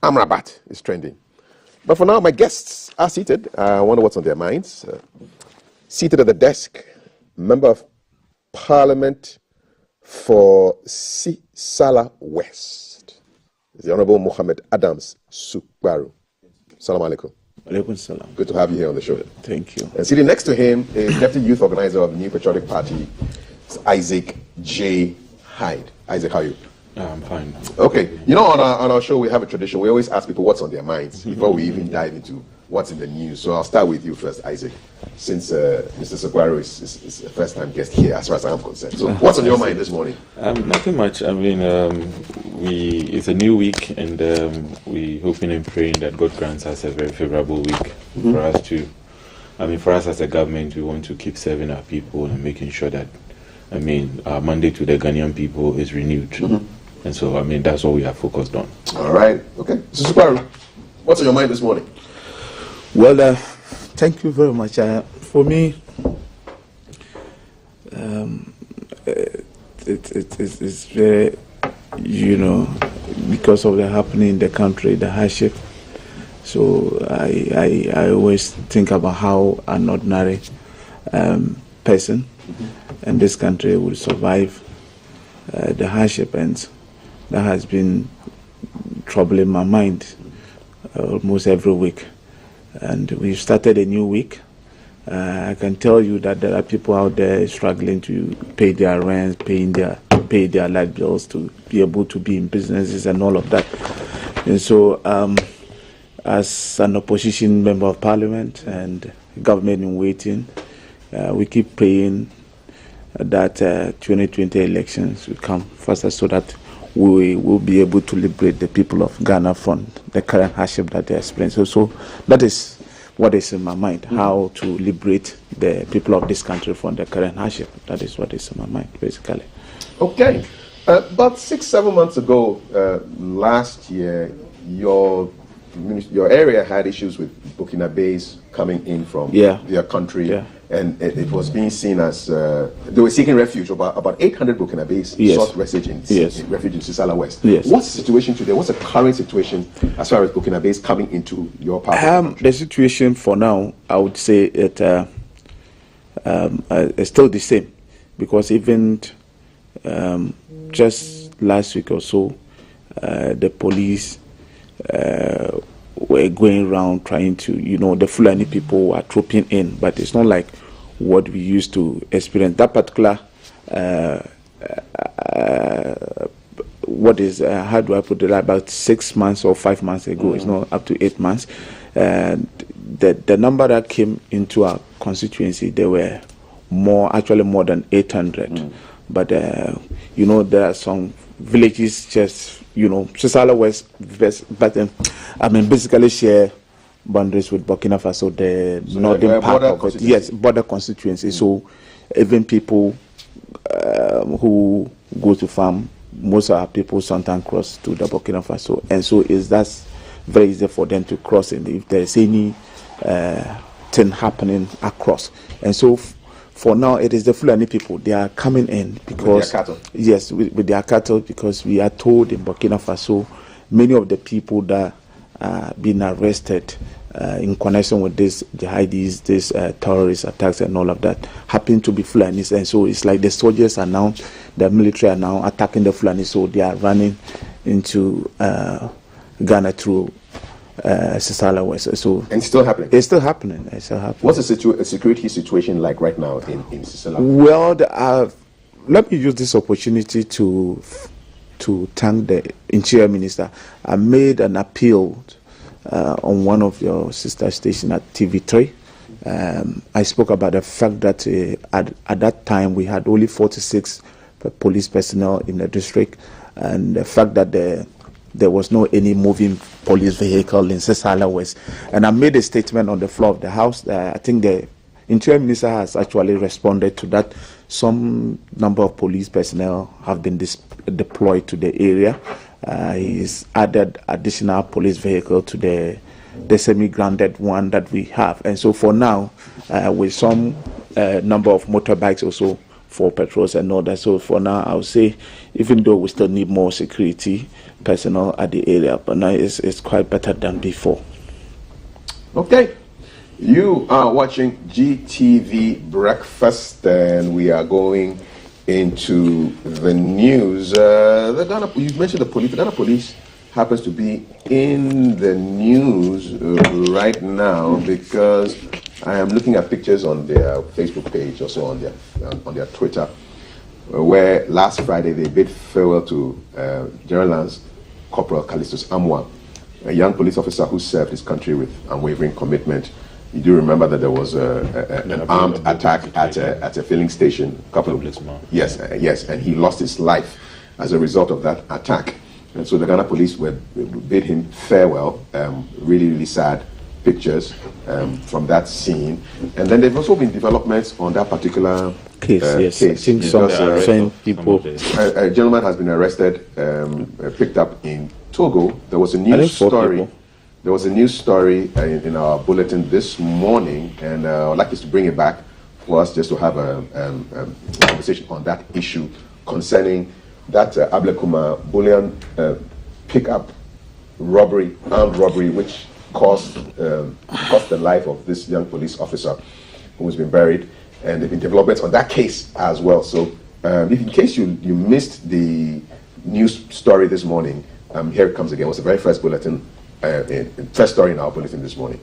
Amrabat is trending. But for now, my guests are seated. I wonder what's on their minds. Seated at the desk, Member of Parliament for Sisala West, the Honorable Mohammed Adams Sukbaru. Salam alaikum. Alaikum salam. Good to have you here on the show. Thank you. And sitting next to him is Deputy Youth Organizer of the New Patriotic Party, Isaac J. Hyde. Isaac, how are you? I'm fine. Okay. You know, on our show, we have a tradition. We always ask people what's on their minds before we even dive into what's in the news. So I'll start with you first, Isaac, since Mr. Sukbaru is a first-time guest here, as far as I'm concerned. So what's on your mind this morning? Nothing much. I mean, it's a new week, and we hoping and praying that God grants us a very favorable week for us to. I mean, for us as a government, we want to keep serving our people and making sure that, I mean, our mandate to the Ghanaian people is renewed. And so, I mean, that's what we are focused on. All right. Okay. Mr. Sukbaru, what's on your mind this morning? Well, thank you very much. For me, it's very, because of the happening in the country, the hardship. So I always think about how an ordinary person in this country will survive the hardship, and that has been troubling my mind almost every week. And we've started a new week. I can tell you that there are people out there struggling to pay their rent, pay their light bills, to be able to be in businesses and all of that. And so, as an opposition member of parliament and government in waiting, we keep praying that 2020 elections will come faster, so that we will be able to liberate the people of Ghana from the current hardship that they experience. So that is what is in my mind, how to liberate the people of this country from the current hardship. That is what is in my mind, basically. Okay. About 6-7 months ago, last year, your area had issues with Burkinabés coming in from their country. Yeah. And it was being seen as they were seeking refuge. About 800 Burkinabés sought refuge in Sisala West. Yes. What's the situation today? What's the current situation as far as Burkinabés coming into your part of the country? The situation for now, I would say it's still the same, because even just last week or so, the police were going around trying to, the Fulani people were trooping in, but it's not like what we used to experience. That particular, how do I put it, about 6 months or 5 months ago, it's not up to 8 months, the number that came into our constituency, there were more than 800. But, there are some villages just, Sisala West, but basically share boundaries with Burkina Faso, the northern part of it. Yes, border constituency. So even people who go to farm, most of our people sometimes cross to the Burkina Faso, and so that's very easy for them to cross. And if there's any thing happening across, and so for now, it is the Fulani people. They are coming in because with their cattle. Yes, with their cattle, because we are told in Burkina Faso, many of the people that are being arrested in connection with this jihadis, this terrorist attacks and all of that, happen to be Fulanis. And so it's like the soldiers are now, the military are now attacking the Fulani, so they are running into Ghana through Sisala West. So and it's still happening. It's still happening. What's the security situation like right now in Sisala? Well, let me use this opportunity to thank the Interior Minister. I made an appeal on one of your sister stations at TV3. I spoke about the fact that at that time we had only 46 police personnel in the district, and the fact that there was no any moving police vehicle in Sisala West. And I made a statement on the floor of the House. I think the Interior Minister has actually responded to that. Some number of police personnel have been deployed to the area. He's added additional police vehicle to the semi-grounded one that we have. And so for now, with some number of motorbikes also for patrols and all that. So for now, I would say, even though we still need more security, personnel at the area, but now it's quite better than before. Okay. You are watching GTV Breakfast, and we are going into the news. You mentioned the police. The Ghana police happens to be in the news right now because I am looking at pictures on their Facebook page, also on their Twitter, where last Friday they bid farewell to General Lance Corporal Callistus Amwa, a young police officer who served his country with unwavering commitment. You do remember that there was an armed attack at a filling station a couple of weeks ago. Yes, and he lost his life as a result of that attack. And so the Ghana police bid him farewell. Really, really sad pictures from that scene. And then there've also been developments on that particular case. Yes, I think some people. A gentleman has been arrested, picked up in Togo. There was a news story. There was a news story in our bulletin this morning, and I'd like us to bring it back for us just to have a conversation on that issue concerning that Ablekuma bullion pickup robbery, armed robbery, which cost the life of this young police officer who has been buried, and there have been developments on that case as well. So, if in case you missed the news story this morning, here it comes again. It was the very first bulletin. First story in our bulletin this morning.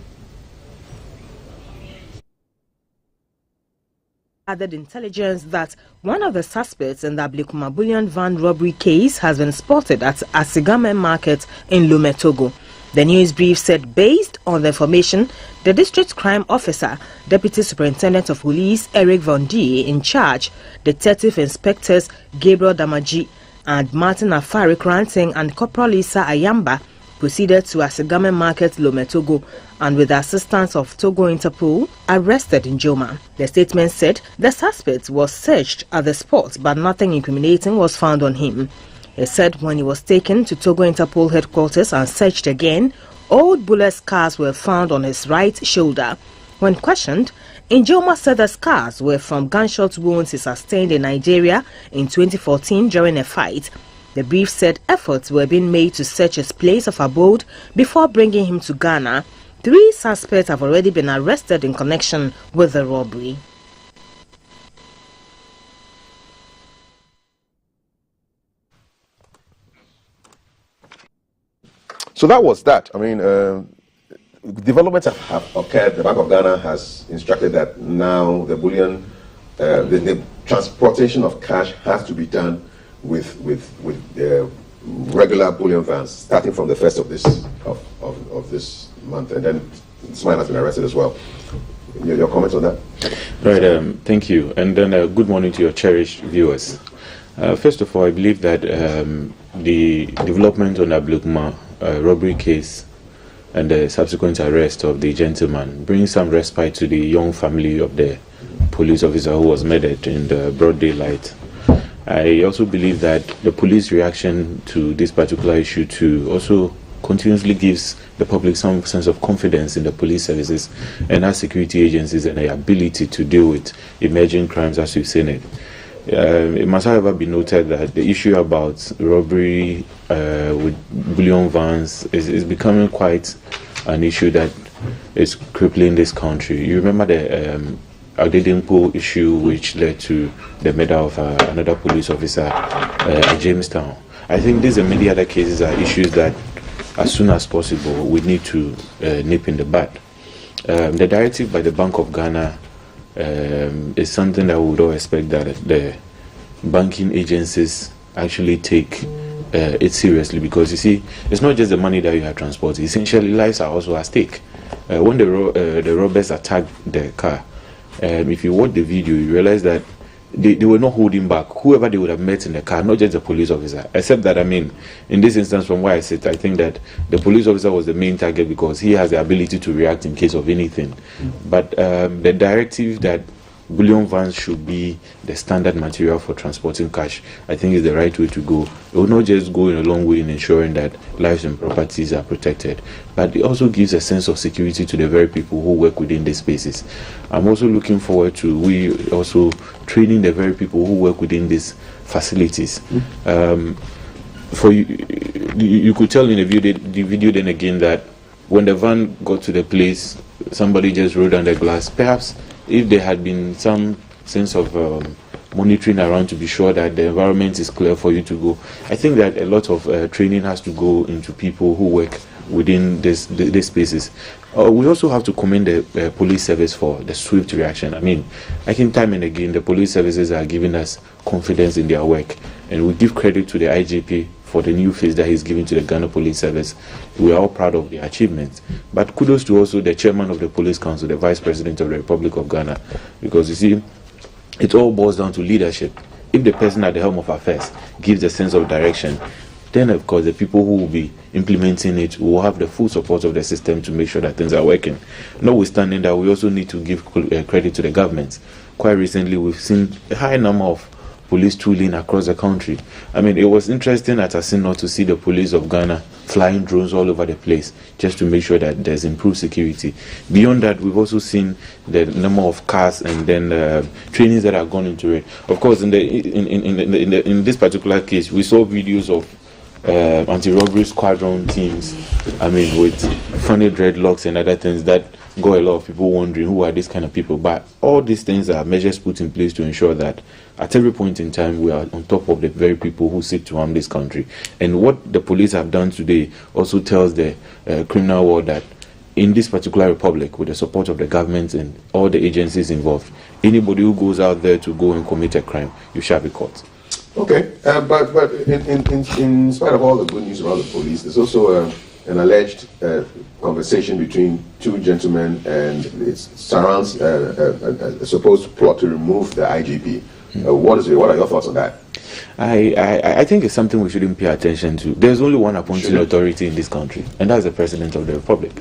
Added intelligence that one of the suspects in the Ablekuma bullion van robbery case has been spotted at Asigame Market in Lome, Togo. The news brief said, based on the information, the district crime officer, Deputy Superintendent of Police Eric Von D, in charge, Detective Inspectors Gabriel Damaji and Martin Afari Kranting and Corporal Lisa Ayamba proceeded to Asigame Market, Lome, Togo, and with the assistance of Togo Interpol, arrested Njoma. The statement said the suspect was searched at the spot, but nothing incriminating was found on him. He said when he was taken to Togo Interpol headquarters and searched again, old bullet scars were found on his right shoulder. When questioned, Njoma said the scars were from gunshot wounds he sustained in Nigeria in 2014 during a fight. The brief said efforts were being made to search his place of abode before bringing him to Ghana. 3 suspects have already been arrested in connection with the robbery. So that was that. I mean, developments have occurred. The Bank of Ghana has instructed that now the bullion, the transportation of cash has to be done with regular bullion vans, starting from the 1st of this month, and then this man has been arrested as well. Your comments on that? Right. Thank you, and then good morning to your cherished viewers. First of all, I believe that the development on the Ablekuma robbery case and the subsequent arrest of the gentleman brings some respite to the young family of the police officer who was murdered in the broad daylight. I also believe that the police reaction to this particular issue also continuously gives the public some sense of confidence in the police services and our security agencies and their ability to deal with emerging crimes as we've seen it. It must, however, be noted that the issue about robbery with bullion vans is becoming quite an issue that is crippling this country. You remember the Adedimpo issue, which led to the murder of another police officer at Jamestown. I think these and many other cases are issues that, as soon as possible, we need to nip in the bud. The directive by the Bank of Ghana is something that we would all expect that the banking agencies actually take it seriously, because you see, it's not just the money that you are transporting. Essentially, lives are also at stake. When the robbers attacked the car, if you watch the video, you realize that they were not holding back. Whoever they would have met in the car, not just the police officer, except that, I mean, in this instance, from where I sit, I think that the police officer was the main target because he has the ability to react in case of anything. But the directive that bullion vans should be the standard material for transporting cash, I think is the right way to go. It will not just go in a long way in ensuring that lives and properties are protected, but it also gives a sense of security to the very people who work within these spaces. I'm also looking forward to we also training the very people who work within these facilities. For you, you could tell in the video then again that when the van got to the place, somebody just rolled down the glass. Perhaps if there had been some sense of monitoring around to be sure that the environment is clear for you to go, I think that a lot of training has to go into people who work within these spaces. We also have to commend the police service for the swift reaction. I mean, I think time and again the police services are giving us confidence in their work, and we give credit to the IGP for the new face that he's giving to the Ghana Police Service. We are all proud of the achievements. But kudos to also the chairman of the Police Council, the Vice President of the Republic of Ghana, because you see, it all boils down to leadership. If the person at the helm of affairs gives a sense of direction, then of course the people who will be implementing it will have the full support of the system to make sure that things are working. Notwithstanding that, we also need to give credit to the government. Quite recently, we've seen a high number of police tooling across the country. I mean, it was interesting at Asino to see the police of Ghana flying drones all over the place just to make sure that there's improved security. Beyond that, we've also seen the number of cars and then trainings that have gone into it. Of course, in this particular case, we saw videos of anti-robbery squadron teams, I mean, with funny dreadlocks and other things that got a lot of people wondering who are these kind of people. But all these things are measures put in place to ensure that at every point in time we are on top of the very people who seek to harm this country. And what the police have done today also tells the criminal world that in this particular republic, with the support of the government and all the agencies involved, anybody who goes out there to go and commit a crime, you shall be caught. Okay, but in spite of all the good news about the police, there's also an alleged conversation between two gentlemen, and it surrounds a supposed plot to remove the IGP. What are your thoughts on that? I think it's something we shouldn't pay attention to. There's only one appointing authority in this country, and that's the President of the Republic.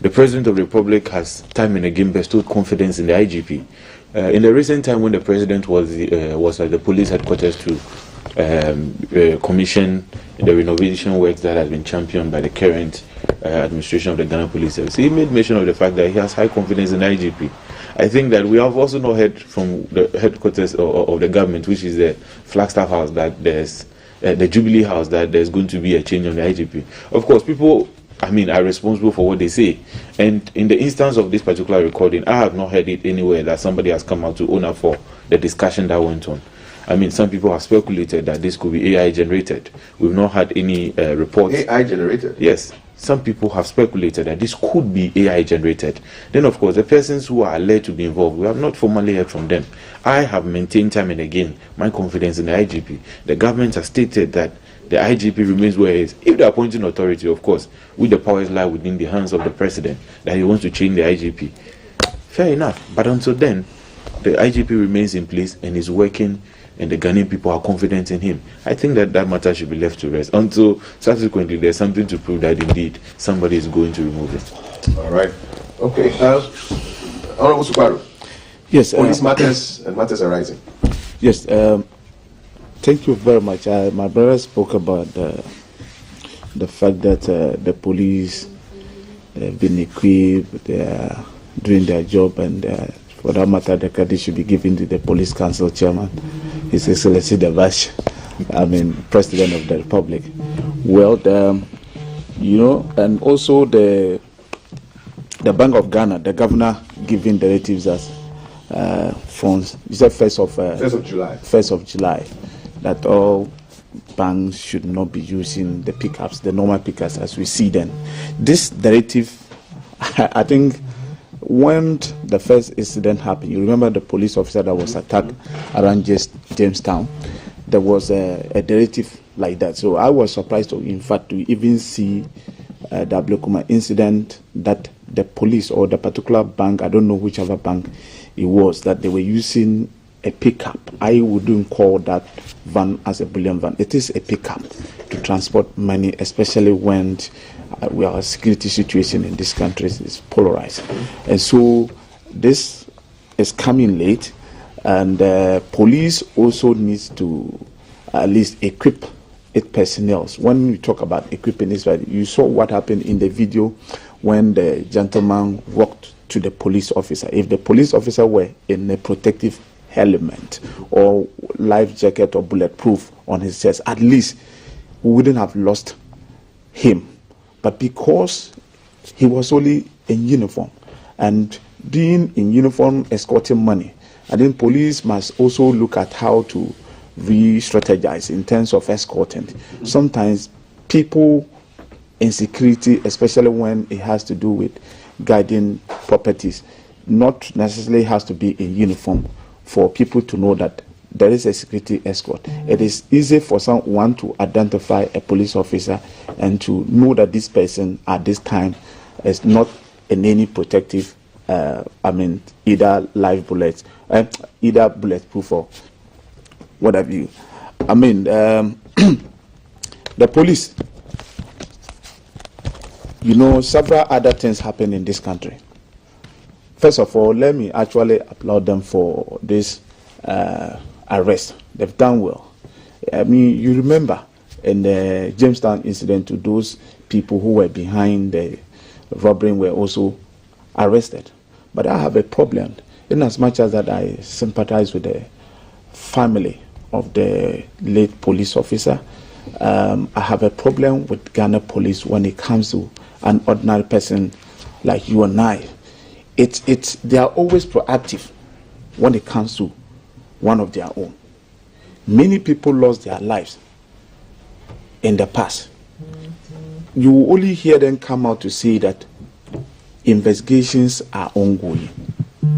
The President of the Republic has time and again bestowed confidence in the IGP. In the recent time when the President was at the police headquarters to commission the renovation works that has been championed by the current administration of the Ghana Police Service, he made mention of the fact that he has high confidence in the IGP. I think that we have also not heard from the headquarters of the government, which is the Flagstaff House, that there's the Jubilee House, that there's going to be a change on the IGP. Of course, people, I mean, are responsible for what they say. And in the instance of this particular recording, I have not heard it anywhere that somebody has come out to own up for the discussion that went on. I mean, some people have speculated that this could be AI generated. We've not had any reports. AI generated? Yes. Some people have speculated that this could be AI generated. Then, of course, the persons who are alleged to be involved, we have not formally heard from them. I have maintained time and again my confidence in the IGP. The government has stated that the IGP remains where it is. If the appointing authority, of course, with the powers lie within the hands of the president, that he wants to change the IGP, fair enough. But until then, the IGP remains in place and is working, and the Ghanaian people are confident in him. I think that that matter should be left to rest until subsequently there's something to prove that indeed somebody is going to remove it. All right. Okay. Honorable Suparu. Yes. Police matters and matters arising. Yes. Thank you very much. My brother spoke about the fact that the police have been equipped, they are doing their job, and for that matter, the credit should be given to the Police Council Chairman, His Excellency the Vice, President of the Republic. Well, and also the Bank of Ghana, the governor giving directives as from you said 1st of July, that all banks should not be using the pickups, the normal pickups as we see them. This directive, I think, when the first incident happened, you remember the police officer that was attacked around Jamestown, there was a directive like that. So I was surprised to even see the Ablekuma incident, that the police or the particular bank, I don't know whichever bank it was, that they were using a pickup. I wouldn't call that van as a bullion van. It is a pickup to transport money, especially when our security situation in this country is polarized. And so this is coming late, and police also needs to at least equip its personnel. When we talk about equipping this, you saw what happened in the video when the gentleman walked to the police officer. If the police officer were in a protective helmet or life jacket or bulletproof on his chest, at least we wouldn't have lost him, but because he was only in uniform, and being in uniform escorting money, I think police must also look at how to re-strategize in terms of escorting. Sometimes people in security, especially when it has to do with guarding properties, not necessarily has to be in uniform for people to know that there is a security escort. It is easy for someone to identify a police officer and to know that this person at this time is not in any protective, either live bullets, either bulletproof or whatever you. The police, several other things happen in this country. First of all, let me actually applaud them for this arrest. They've done well. You remember in the Jamestown incident, those people who were behind the robbery were also arrested. But I have a problem, in as much as that I sympathize with the family of the late police officer. I have a problem with Ghana police when it comes to an ordinary person like you and I. They are always proactive when it comes to one of their own. Many people lost their lives in the past. You only hear them come out to say that investigations are ongoing.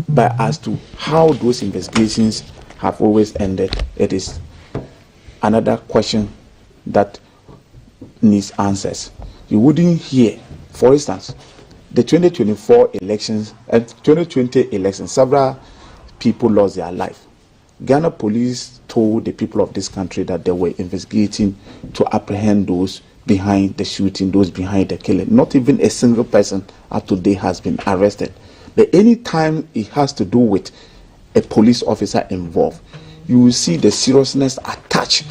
But as to how those investigations have always ended, it is another question that needs answers. You wouldn't hear, for instance, the 2024 elections and 2020 elections, several people lost their life. Ghana police told the people of this country that they were investigating to apprehend those behind the shooting, those behind the killing. Not even a single person up to date has been arrested. But any time it has to do with a police officer involved, you will see the seriousness attached.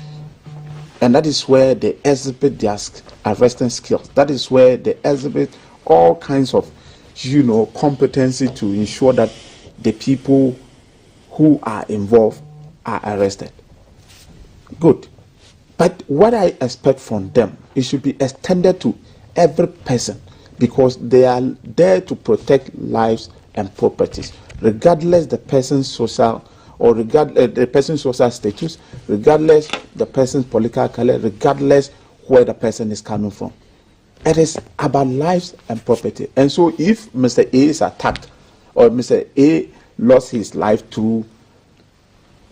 And that is where they exhibit their arresting skills. That is where they exhibit all kinds of, competency to ensure that the people who are involved are arrested. Good. But what I expect from them, it should be extended to every person, because they are there to protect lives and properties, regardless the person's social or the person's social status, regardless the person's political color, regardless where the person is coming from. It is about lives and property. And so if Mr. A is attacked or Mr. A lost his life through,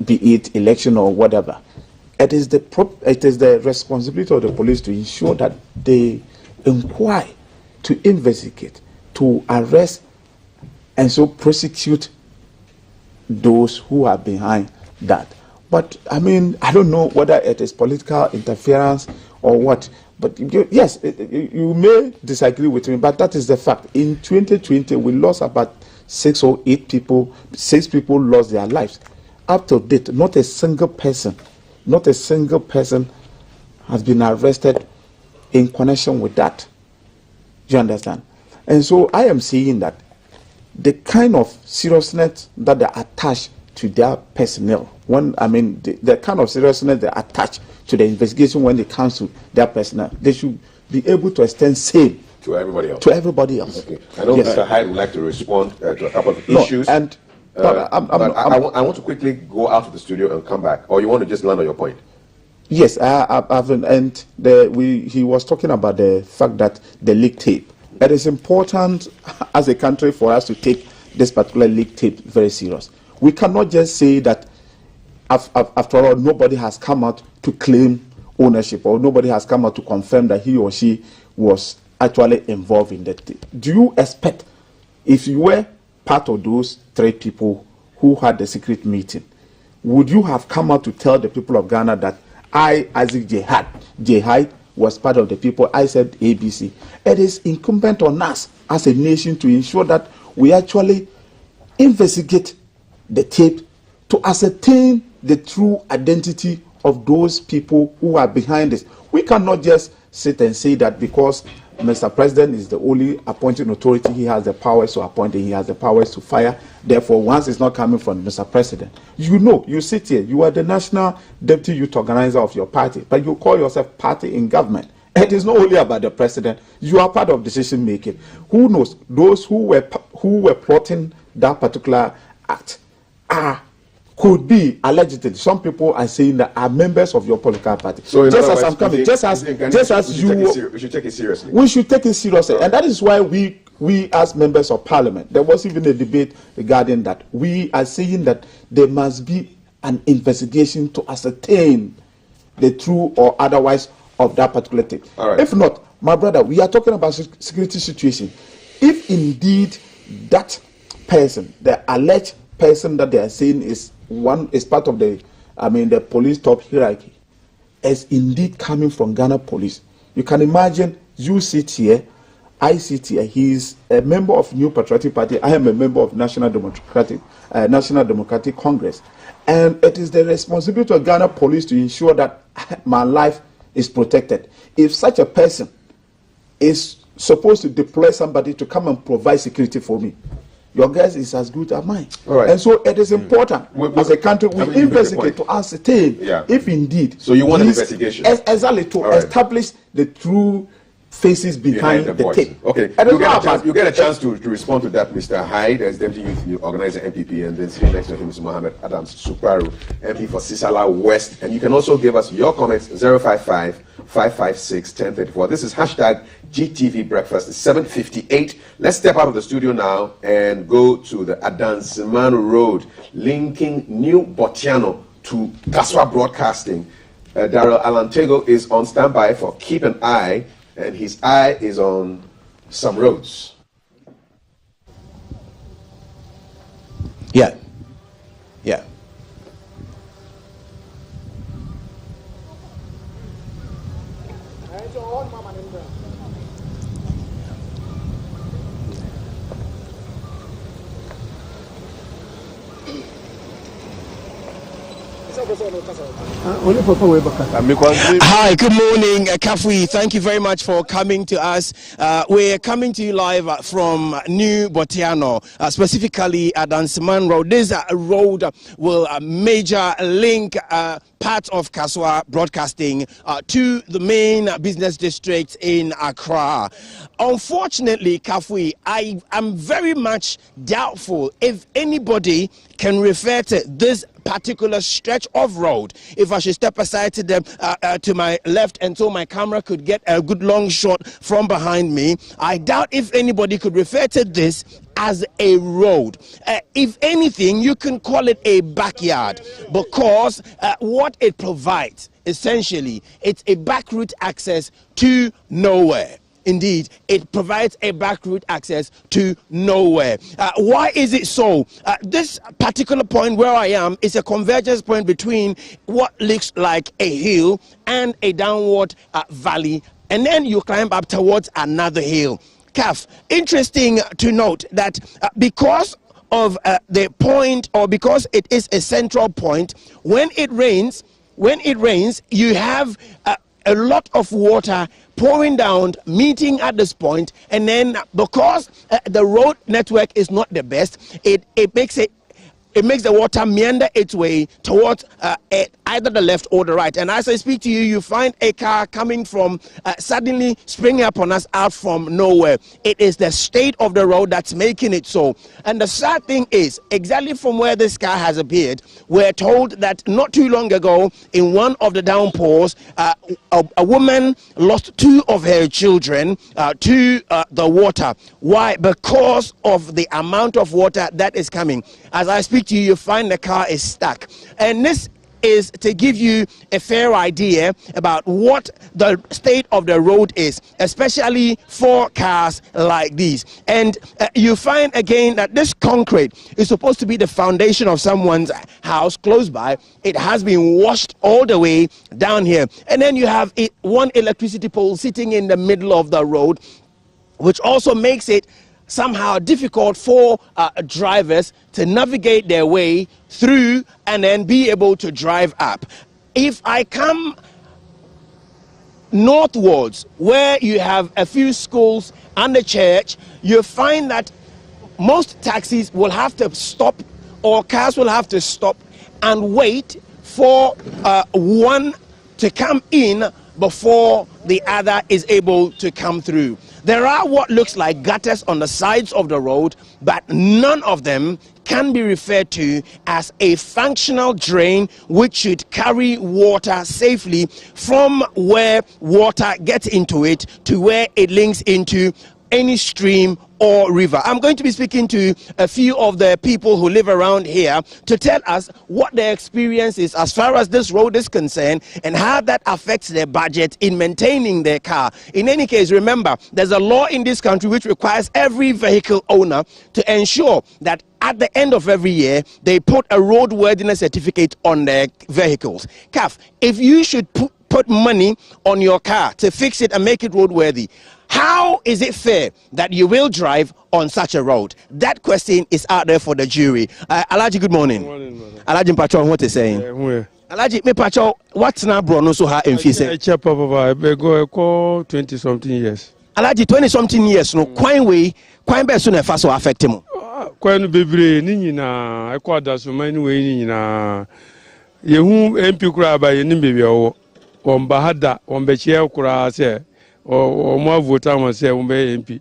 be it election or whatever, it is the responsibility of the police to ensure that they inquire, to investigate, to arrest, and so prosecute those who are behind that. But I don't know whether it is political interference or what. But yes, you may disagree with me, but that is the fact. In 2020, we lost about 6 or 8 people. 6 people lost their lives. Up to date, not a single person has been arrested in connection with that. Do you understand? And so I am saying that the kind of seriousness that they attach to their personnel, the kind of seriousness they attach to the investigation when it comes to their personnel, they should be able to extend same to everybody else. Okay. I know Mr. Hyde would like to respond to a couple of issues. And I want to quickly go out of the studio and come back, or you want to just land on your point? Yes, he was talking about the fact that the leak tape. It is important as a country for us to take this particular leak tape very serious. We cannot just say that after all, nobody has come out to claim ownership, or nobody has come out to confirm that he or she was actually involved in that. Do you expect, if you were part of those 3 people who had the secret meeting, would you have come out to tell the people of Ghana that I, Isaac Jihad, was part of the people? I said ABC. It is incumbent on us as a nation to ensure that we actually investigate the tape to ascertain the true identity of those people who are behind this. We cannot just sit and say that because Mr. President is the only appointing authority, he has the powers to appoint and he has the powers to fire. Therefore, once it's not coming from Mr. President, you sit here, you are the national deputy youth organizer of your party, but you call yourself party in government. It is not only about the president. You are part of decision making. Who knows? Those who were plotting that particular act could be allegedly. Some people are saying that are members of your political party. So just as I'm coming, just as you, we should take it seriously. We should take it seriously, and that is why we as members of parliament, there was even a debate regarding that. We are saying that there must be an investigation to ascertain the true or otherwise of that particular thing. Right. If not, my brother, we are talking about security situation. If indeed that person, the alleged person that they are saying is part of the police top hierarchy, is indeed coming from Ghana police, you can imagine you sit here, I sit here. He is a member of New Patriotic Party. I am a member of National Democratic Congress, and it is the responsibility of Ghana police to ensure that my life is protected. If such a person is supposed to deploy somebody to come and provide security for me, your guess is as good as mine. Right. And so it is important as a country we investigate to ascertain if indeed. So you want an investigation? Exactly, to establish the true faces behind the tape. Okay, you get a chance to respond to that, Mr. Hyde, as Deputy Youth Organizer MPP, and then sitting next to him is Mohammed Adams Suparu, MP for Sisala West. And you can also give us your comments 055-556-1034. This is hashtag GTV Breakfast. It's 7:58. Let's step out of the studio now and go to the Adansiman Road, linking New Botiano to Kaswa Broadcasting. Daryl Alantego is on standby for Keep an Eye, and his eye is on some roads. Yeah. Hi, good morning, Kafui. Thank you very much for coming to us. We're coming to you live from New Botiano, specifically Adansiman Road. This road will major link part of Kaswa Broadcasting to the main business district in Accra. Unfortunately, Kafui, I am very much doubtful if anybody can refer to this particular stretch of road. If I should step aside to them to my left, and so my camera could get a good long shot from behind me, I doubt if anybody could refer to this as a road. If anything, you can call it a backyard, because what it provides, essentially, it's a back route access to nowhere. Indeed, it provides a back route access to nowhere. Why is it so? This particular point where I am is a convergence point between what looks like a hill and a downward valley, and then you climb up towards another hill. Kaf, interesting to note that because of the point, or because it is a central point, when it rains, you have a lot of water pouring down, meeting at this point, and then because the road network is not the best, it makes the water meander its way towards either the left or the right. And as I speak to you, you find a car coming from suddenly springing upon us out from nowhere. It is the state of the road that's making it so. And the sad thing is, exactly from where this car has appeared, we're told that not too long ago, in one of the downpours, a woman lost 2 of her children to the water. Why? Because of the amount of water that is coming. As I speak to you, you find the car is stuck. And this is to give you a fair idea about what the state of the road is, especially for cars like these. And you find again that this concrete is supposed to be the foundation of someone's house close by. It has been washed all the way down here. And then you have one electricity pole sitting in the middle of the road, which also makes it somehow difficult for drivers to navigate their way through and then be able to drive up. If I come northwards, where you have a few schools and a church, you find that most taxis will have to stop, or cars will have to stop and wait for one to come in before the other is able to come through. There are what looks like gutters on the sides of the road, but none of them can be referred to as a functional drain which should carry water safely from where water gets into it to where it links into any stream or river. I'm going to be speaking to a few of the people who live around here to tell us what their experience is as far as this road is concerned and how that affects their budget in maintaining their car. In any case, remember, there's a law in this country which requires every vehicle owner to ensure that at the end of every year, they put a roadworthiness certificate on their vehicles. CAF, if you should put money on your car to fix it and make it roadworthy, how is it fair that you will drive on such a road? That question is out there for the jury. Alaji, good morning. Good morning, brother. Alaji Patrol, what is saying? Alaji, me Patrol, what's now Bruno so hard in Fise? I go 20-something years. Alaji, 20-something years, no, quite way, quite best soon if I affect him. Quite baby, Nina, I call that so many way, Nina. You MP cry by any baby or on Bahada, on Bechia Kura, say. Or more voter was say MP.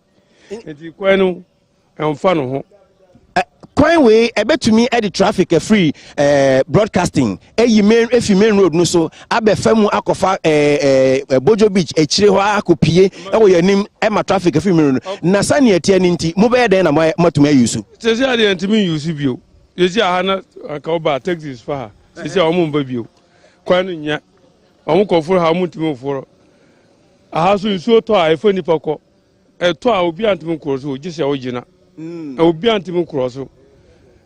It's quite no fun. Quite way, I bet to me at the traffic a free broadcasting. If you main road no so, I bet Femu Akofa Bojo Beach, a Chihuahua Kupie, or your name Emma traffic a free main road. Nasani Tianinti, mobile then I'm to me use. Says I didn't to me use you. You see, Hannah Kauba takes this far. She said, I'm baby. Quite ya. I'm going for how much more for. I have so tall, I find it for a tour will be anti cross, just a original. I will be anti cross.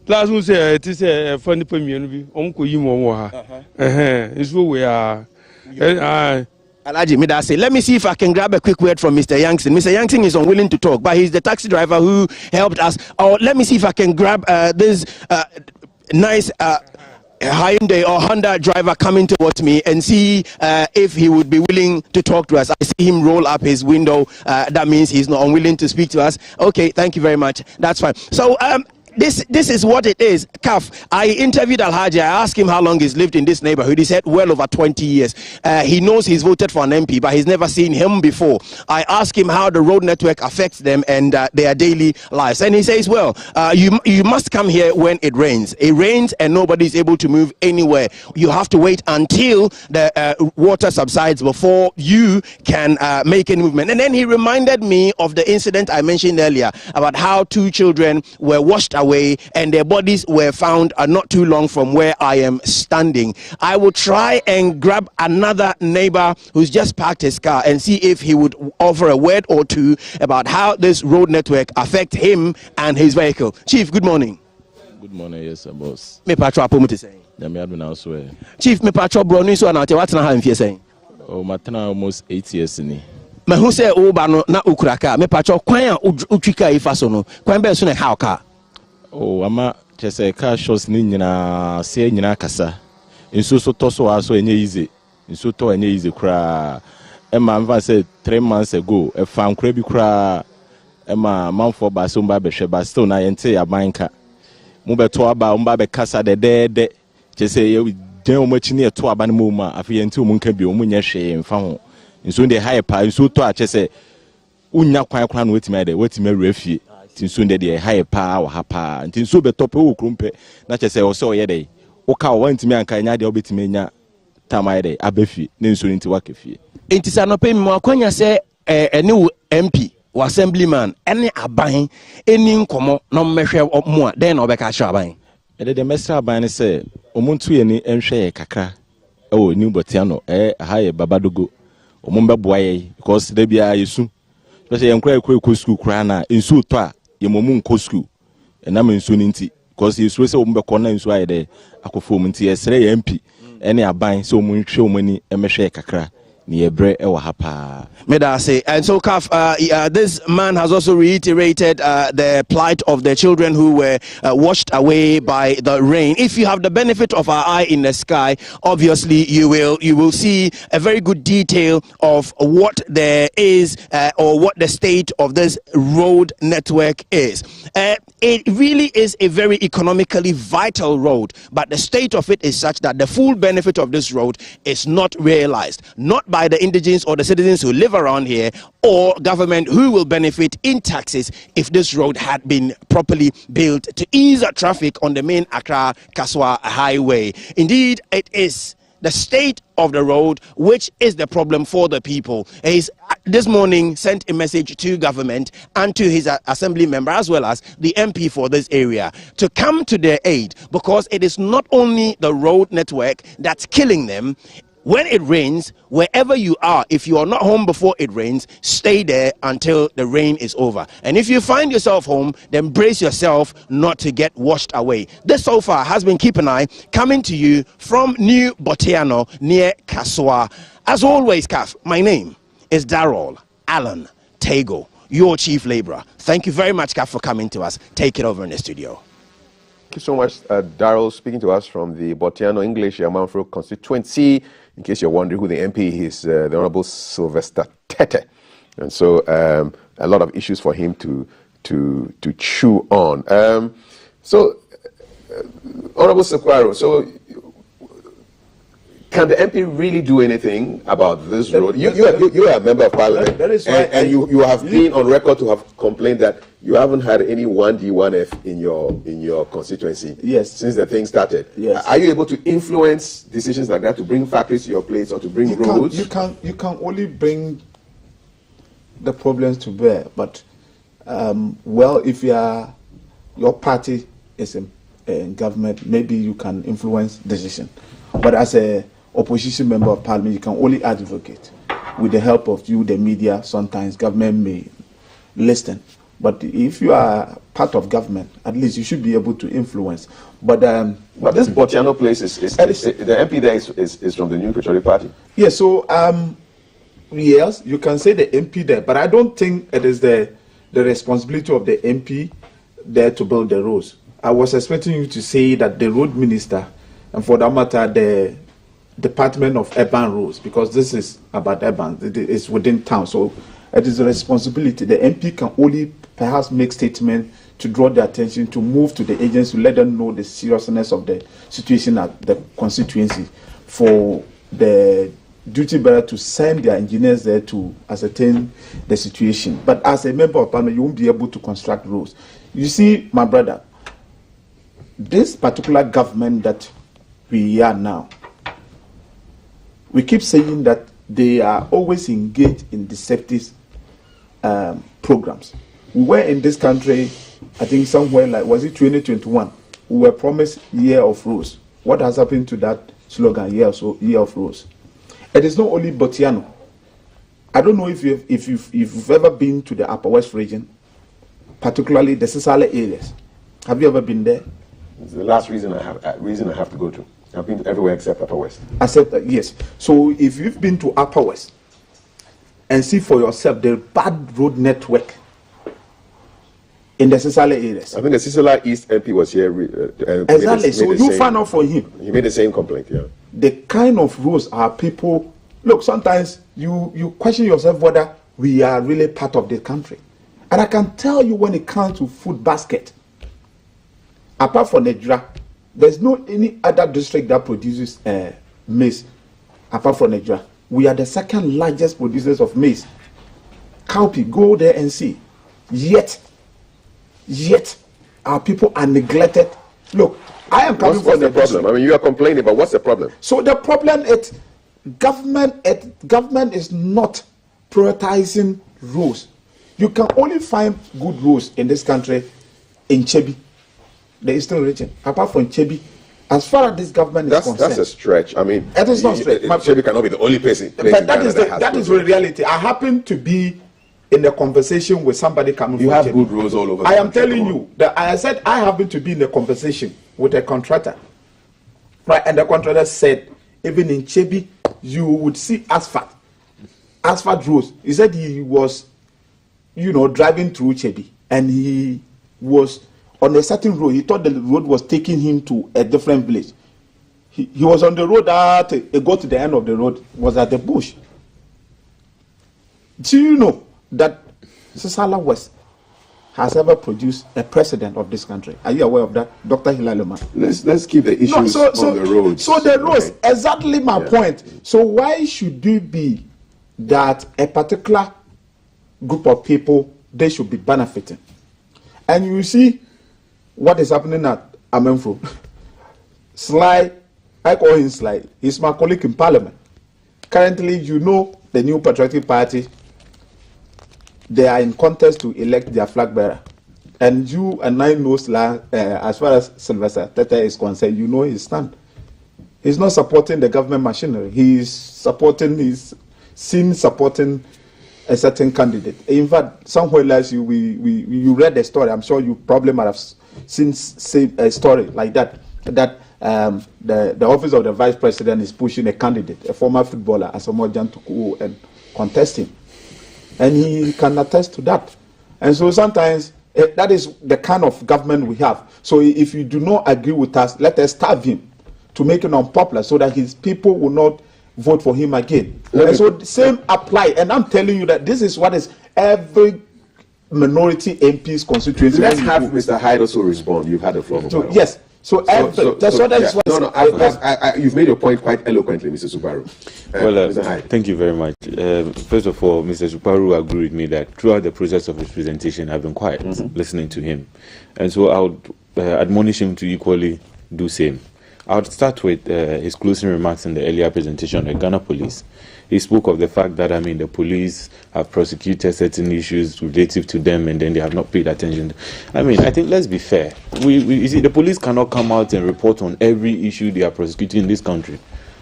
Last one say it is a funny premium, Uncle Yumo. It's who we are. Alaji, me that say, let me see if I can grab a quick word from Mr. Yankson. Mr. Yankson is unwilling to talk, but he's the taxi driver who helped us. Or let me see if I can grab this nice Hyundai or Honda driver coming towards me and see if he would be willing to talk to us. I see him roll up his window. That means he's not unwilling to speak to us. Okay, thank you very much. That's fine. So this is what it is. CAF, I interviewed Alhaji. I asked him how long he's lived in this neighborhood. He said well over 20 years. He knows he's voted for an MP, but he's never seen him before. I asked him how the road network affects them and their daily lives. And he says, well, you must come here when it rains. It rains and nobody's able to move anywhere. You have to wait until the water subsides before you can make any movement. And then he reminded me of the incident I mentioned earlier about how 2 children were washed away and their bodies were found not too long from where I am standing. I will try and grab another neighbor who's just parked his car and see if he would offer a word or two about how this road network affects him and his vehicle. Chief, good morning. Good morning, yes, sir, boss. Me patro apomuti saying. Chief, me patro brownie so anate what na ha mfie saying. Oh, matana almost 8 years ni. Me hu say o ba no na okuraka me patro kwan a utwika ifa so no kwan be so na how car. Oh, ama chese car shows ni nyina se nyina kasa. Nso so to so aso enye easy. Nso to enye easy kra. Emma mva say 3 months ago, e fan kra bi kra. Emma manfo ba so mba be hwe ba still na yente abanka. Mu be to aba mba be kasa de chese ye den o machi ne to aba ne mu ma afi yente mu nka bi o mu nya hwe mfa ho. Nso de hype pa nso to a chese unya kwan kwan no wetime refie. Tinso de high pa wa hapa tinso be top o krumpe na chese o so ye dey o ka o wantimi anka nya de obetime nya tamai dey abefi ne nso nti wakefie enti sa no pe mi akwanya se ene MP o assemblyman ene aban eni nkomo no mmehwe mo a den na obeka hwe aban de mesra aban ne se omuntu ye ni enhwe ye kakra e wo New Botiano ha ye babadogo omumbe boa ye because de bia yesu especially enkra ekwe school kra na ensu to a ye momu nko school enam ensu ninti because yesu se ombe kona ensu aye de akofo mu nti yesre ye MP ene aban se omu nhwe omani emehwe kakra and so CAF, this man has also reiterated the plight of the children who were washed away by the rain. If you have the benefit of our eye in the sky, obviously you will see a very good detail of what there is or what the state of this road network is. It really is a very economically vital road, but the state of it is such that the full benefit of this road is not realized, not by by the indigenes or the citizens who live around here, or government who will benefit in taxes if this road had been properly built to ease traffic on the main Accra-Kasoa highway. Indeed, it is the state of the road which is the problem for the people. He's this morning sent a message to government and to his assembly member as well as the MP for this area to come to their aid, because it is not only the road network that's killing them. When it rains, wherever you are, if you are not home before it rains, stay there until the rain is over. And if you find yourself home, then brace yourself not to get washed away. This so far has been Keep an Eye, coming to you from New Botiano near Kasoa. As always, CAF, my name is Darrell Allen Tego, your chief laborer. Thank you very much, CAF, for coming to us. Take it over in the studio. Thank you so much, Darrell, speaking to us from the Botiano English Yamanfro constituency. In case you're wondering who the MP is, the Honourable Sylvester Tete. And so a lot of issues for him to chew on. Honourable Sekwaro, so can the MP really do anything about this road? You are a member of parliament, and you have been on record to have complained that you haven't had any 1D, 1F in your constituency since the thing started. Yes. Are you able to influence decisions like that to bring factories to your place or to bring roads? You can only bring the problems to bear, but if your party is in government, maybe you can influence decision. But as a opposition member of parliament, you can only advocate. With the help of you, the media, sometimes government may listen. But if you are part of government, at least you should be able to influence. But this Botiano place is the MP there is from the New Patriotic Party. Yes, so yes, you can say the MP there, but I don't think it is the responsibility of the MP there to build the roads. I was expecting you to say that the road minister, and for that matter, the Department of Urban Roads, because this is about urban, it's within town, so it is a responsibility. The MP can only perhaps make statement to draw their attention, to move to the agents to let them know the seriousness of the situation at the constituency, for the duty bearer to send their engineers there to ascertain the situation. But as a member of parliament, you won't be able to construct roads. You see, my brother, this particular government that we are now, we keep saying that they are always engaged in deceptive programs. We were in this country, I think somewhere like, was it 2021? We were promised year of roads. What has happened to that slogan, year of roads? It is not only Botiano. I don't know if you've ever been to the Upper West region, particularly the Sisale areas. Have you ever been there? It's the last reason I have to go to. I've been everywhere except Upper West. Yes. So if you've been to Upper West and see for yourself the bad road network in the Sisale areas. I think the Sisala East MP was here. Exactly. So you find out for him. He made the same complaint. Yeah. The kind of roads are people. Look, sometimes you question yourself whether we are really part of the country. And I can tell you, when it comes to food basket, apart from Nigeria, there's no any other district that produces maize apart from Nigeria. We are the second largest producers of maize. Cowpea, go there and see. Yet our people are neglected. Look, I am coming from the problem. I mean, you are complaining, but what's the problem? So the problem is government is not prioritizing roads. You can only find good roads in this country in Chebi, the eastern region. Apart from Chebi, as far as this government is concerned, that's a stretch. I mean, it is not stretch. Chebi cannot be the only place. But that is the reality. I happen to be in a conversation with somebody coming from Chebi. You have good roads all over. I am telling you that I said I happen to be in a conversation with a contractor, right? And the contractor said, even in Chebi, you would see asphalt roads. He said he was, driving through Chebi, and he was on a certain road. He thought the road was taking him to a different village. He was on the road that he got to the end of the road, was at the bush. Do you know that Sisala West has ever produced a president of this country. Are you aware of that, Dr. Hilary Loma? Let's keep the issues on the roads. So the roads, exactly my point. So why should it be that a particular group of people, they should be benefiting? And you see what is happening at Amenfro. Sly, I call him Sly. He's my colleague in Parliament. Currently, you know, the New Patriotic Party, they are in contest to elect their flag bearer. And you and I know Sly, as far as Sylvester Tete is concerned, you know his stand. He's not supporting the government machinery. He's supporting a certain candidate. In fact, somewhere last you read the story. I'm sure you probably might have seen a story like that. That the office of the vice president is pushing a candidate, a former footballer, Asamoah Gyan, to go and contest him. And he can attest to that. And so sometimes that is the kind of government we have. So if you do not agree with us, let us starve him to make him unpopular so that his people will not vote for him again. And so the same apply. And I'm telling you that this is what is every minority MP's constituency. Let's have Mr. Hyde also respond. You've had the floor. So, yes. You've made your point quite eloquently, Mr. Subaru. Thank you very much. First of all, Mr. Subaru agreed with me that throughout the process of his presentation, I've been quiet, listening to him. And so I would admonish him to equally do same. I would start with his closing remarks in the earlier presentation on the Ghana police. He spoke of the fact that, the police have prosecuted certain issues relative to them and then they have not paid attention. I think let's be fair. You see, the police cannot come out and report on every issue they are prosecuting in this country.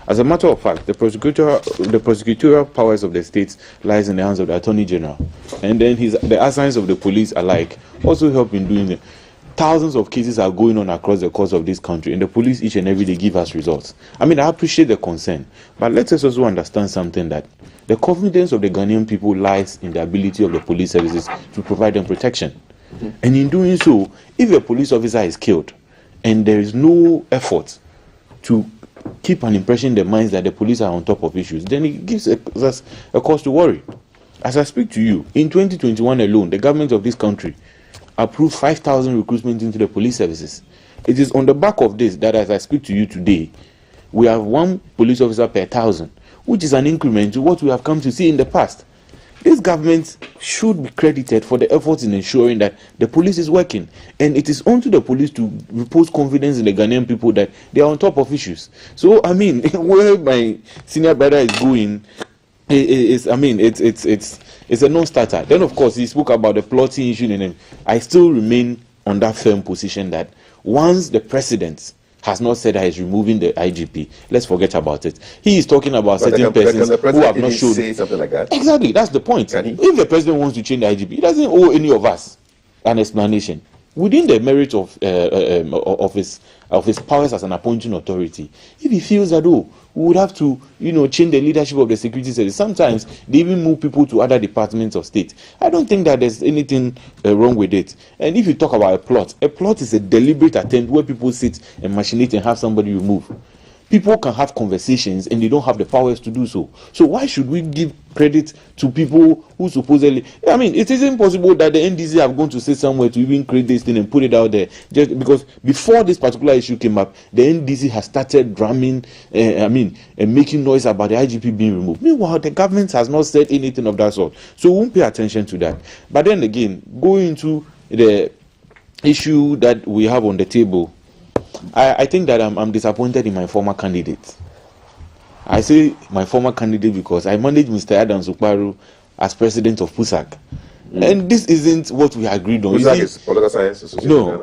As a matter of fact, the prosecutorial powers of the states lies in the hands of the Attorney General. And then the assigns of the police alike also help in doing it. Thousands of cases are going on across the course of this country, and the police each and every day give us results. I appreciate the concern, but let us also understand something, that the confidence of the Ghanaian people lies in the ability of the police services to provide them protection. And in doing so, if a police officer is killed and there is no effort to keep an impression in the minds that the police are on top of issues, then it gives us a cause to worry. As I speak to you, in 2021 alone, the government of this country approved 5,000 recruitment into the police services. It is on the back of this that, as I speak to you today, we have 1 police officer per 1,000, which is an increment to what we have come to see in the past. This government should be credited for the efforts in ensuring that the police is working, and it is onto the police to repose confidence in the Ghanaian people that they are on top of issues. So, where my senior brother is going, it's a non-starter. Then, of course, he spoke about the plotting issue, and I still remain on that firm position that once the president has not said that he's removing the IGP, let's forget about it. He is talking about certain persons who have not shown. Say something like that? Exactly, that's the point. If the president wants to change the IGP, he doesn't owe any of us an explanation. Within the merit of his powers as an appointing authority, if he feels that, we would have to, change the leadership of the security service. Sometimes they even move people to other departments of state. I don't think that there's anything wrong with it. And if you talk about a plot is a deliberate attempt where people sit and machinate and have somebody removed. People can have conversations and they don't have the powers to do so. So why should we give credit to people who supposedly... it isn't possible that the NDC have gone to sit somewhere to even create this thing and put it out there. Just because before this particular issue came up, the NDC has started drumming, and making noise about the IGP being removed. Meanwhile, the government has not said anything of that sort. So we won't pay attention to that. But then again, going into the issue that we have on the table, I think that I'm disappointed in my former candidate. I say my former candidate because I managed Mr. Adams Ukparu as president of PUSAG. And this isn't what we agreed on. PUSAG is Political Science Association? No,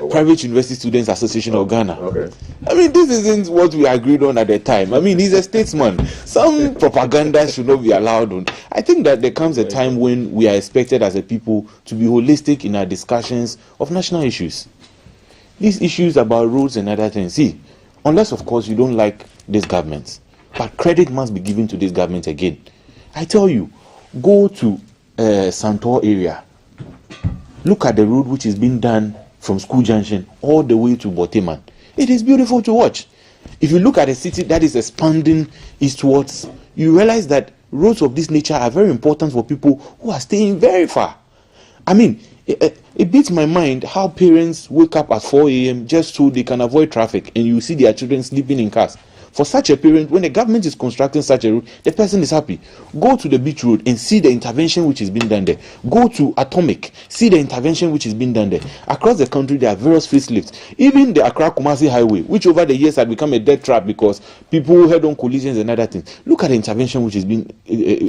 Private University Students Association of Ghana. Okay. This isn't what we agreed on at the time. He's a statesman. Some propaganda should not be allowed on. I think that there comes a time when we are expected as a people to be holistic in our discussions of national issues. These issues about roads and other things, unless of course you don't like this government, but credit must be given to this government again. I tell you, go to Santor area, look at the road which is being done from School Junction all the way to Boteman. It is beautiful to watch. If you look at a city that is expanding eastwards, you realize that roads of this nature are very important for people who are staying very far. It beats my mind how parents wake up at 4 a.m. just so they can avoid traffic, and you see their children sleeping in cars. For such a parent, when the government is constructing such a road, the person is happy. Go to the beach road and see the intervention which is being done there. Go to Atomic, see the intervention which is being done there. Across the country, there are various facelifts. Even the Accra-Kumasi Highway, which over the years had become a death trap because people head on collisions and other things. Look at the intervention which is being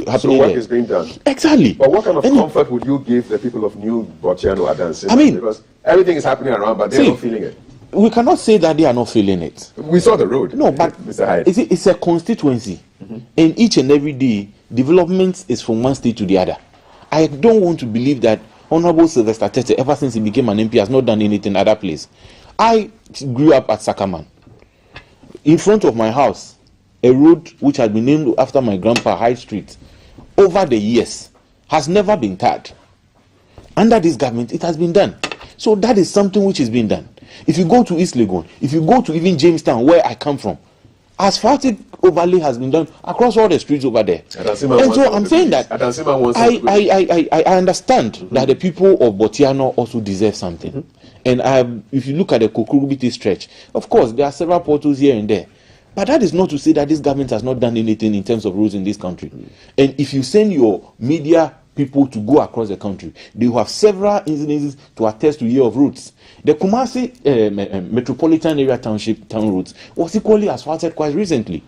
happening. So work is being done. Exactly. But what kind of comfort would you give the people of New Botiano Adansi? I mean, because everything is happening around, but they're not feeling it. We cannot say that they are not feeling it. We saw the road. No, but Mr. Hyde. It's a constituency. And each and every day, development is from one state to the other. I don't want to believe that Honorable Sylvester Tete, ever since he became an MP, has not done anything other place. I grew up at Sakaman. In front of my house, a road which had been named after my grandpa, High Street, over the years, has never been tarred. Under this government, it has been done. So that is something which is being done. If you go to East Legon, if you go to even Jamestown, where I come from, asphaltic overlay has been done across all the streets over there. And so I'm saying that I understand that the people of Botiano also deserve something. And if you look at the Kokurubiti stretch, of course, there are several portals here and there. But that is not to say that this government has not done anything in terms of roads in this country. And if you send your media people to go across the country, they will have several incidences to attest to year of roads. The Kumasi metropolitan area township town roads was equally asphalted quite recently.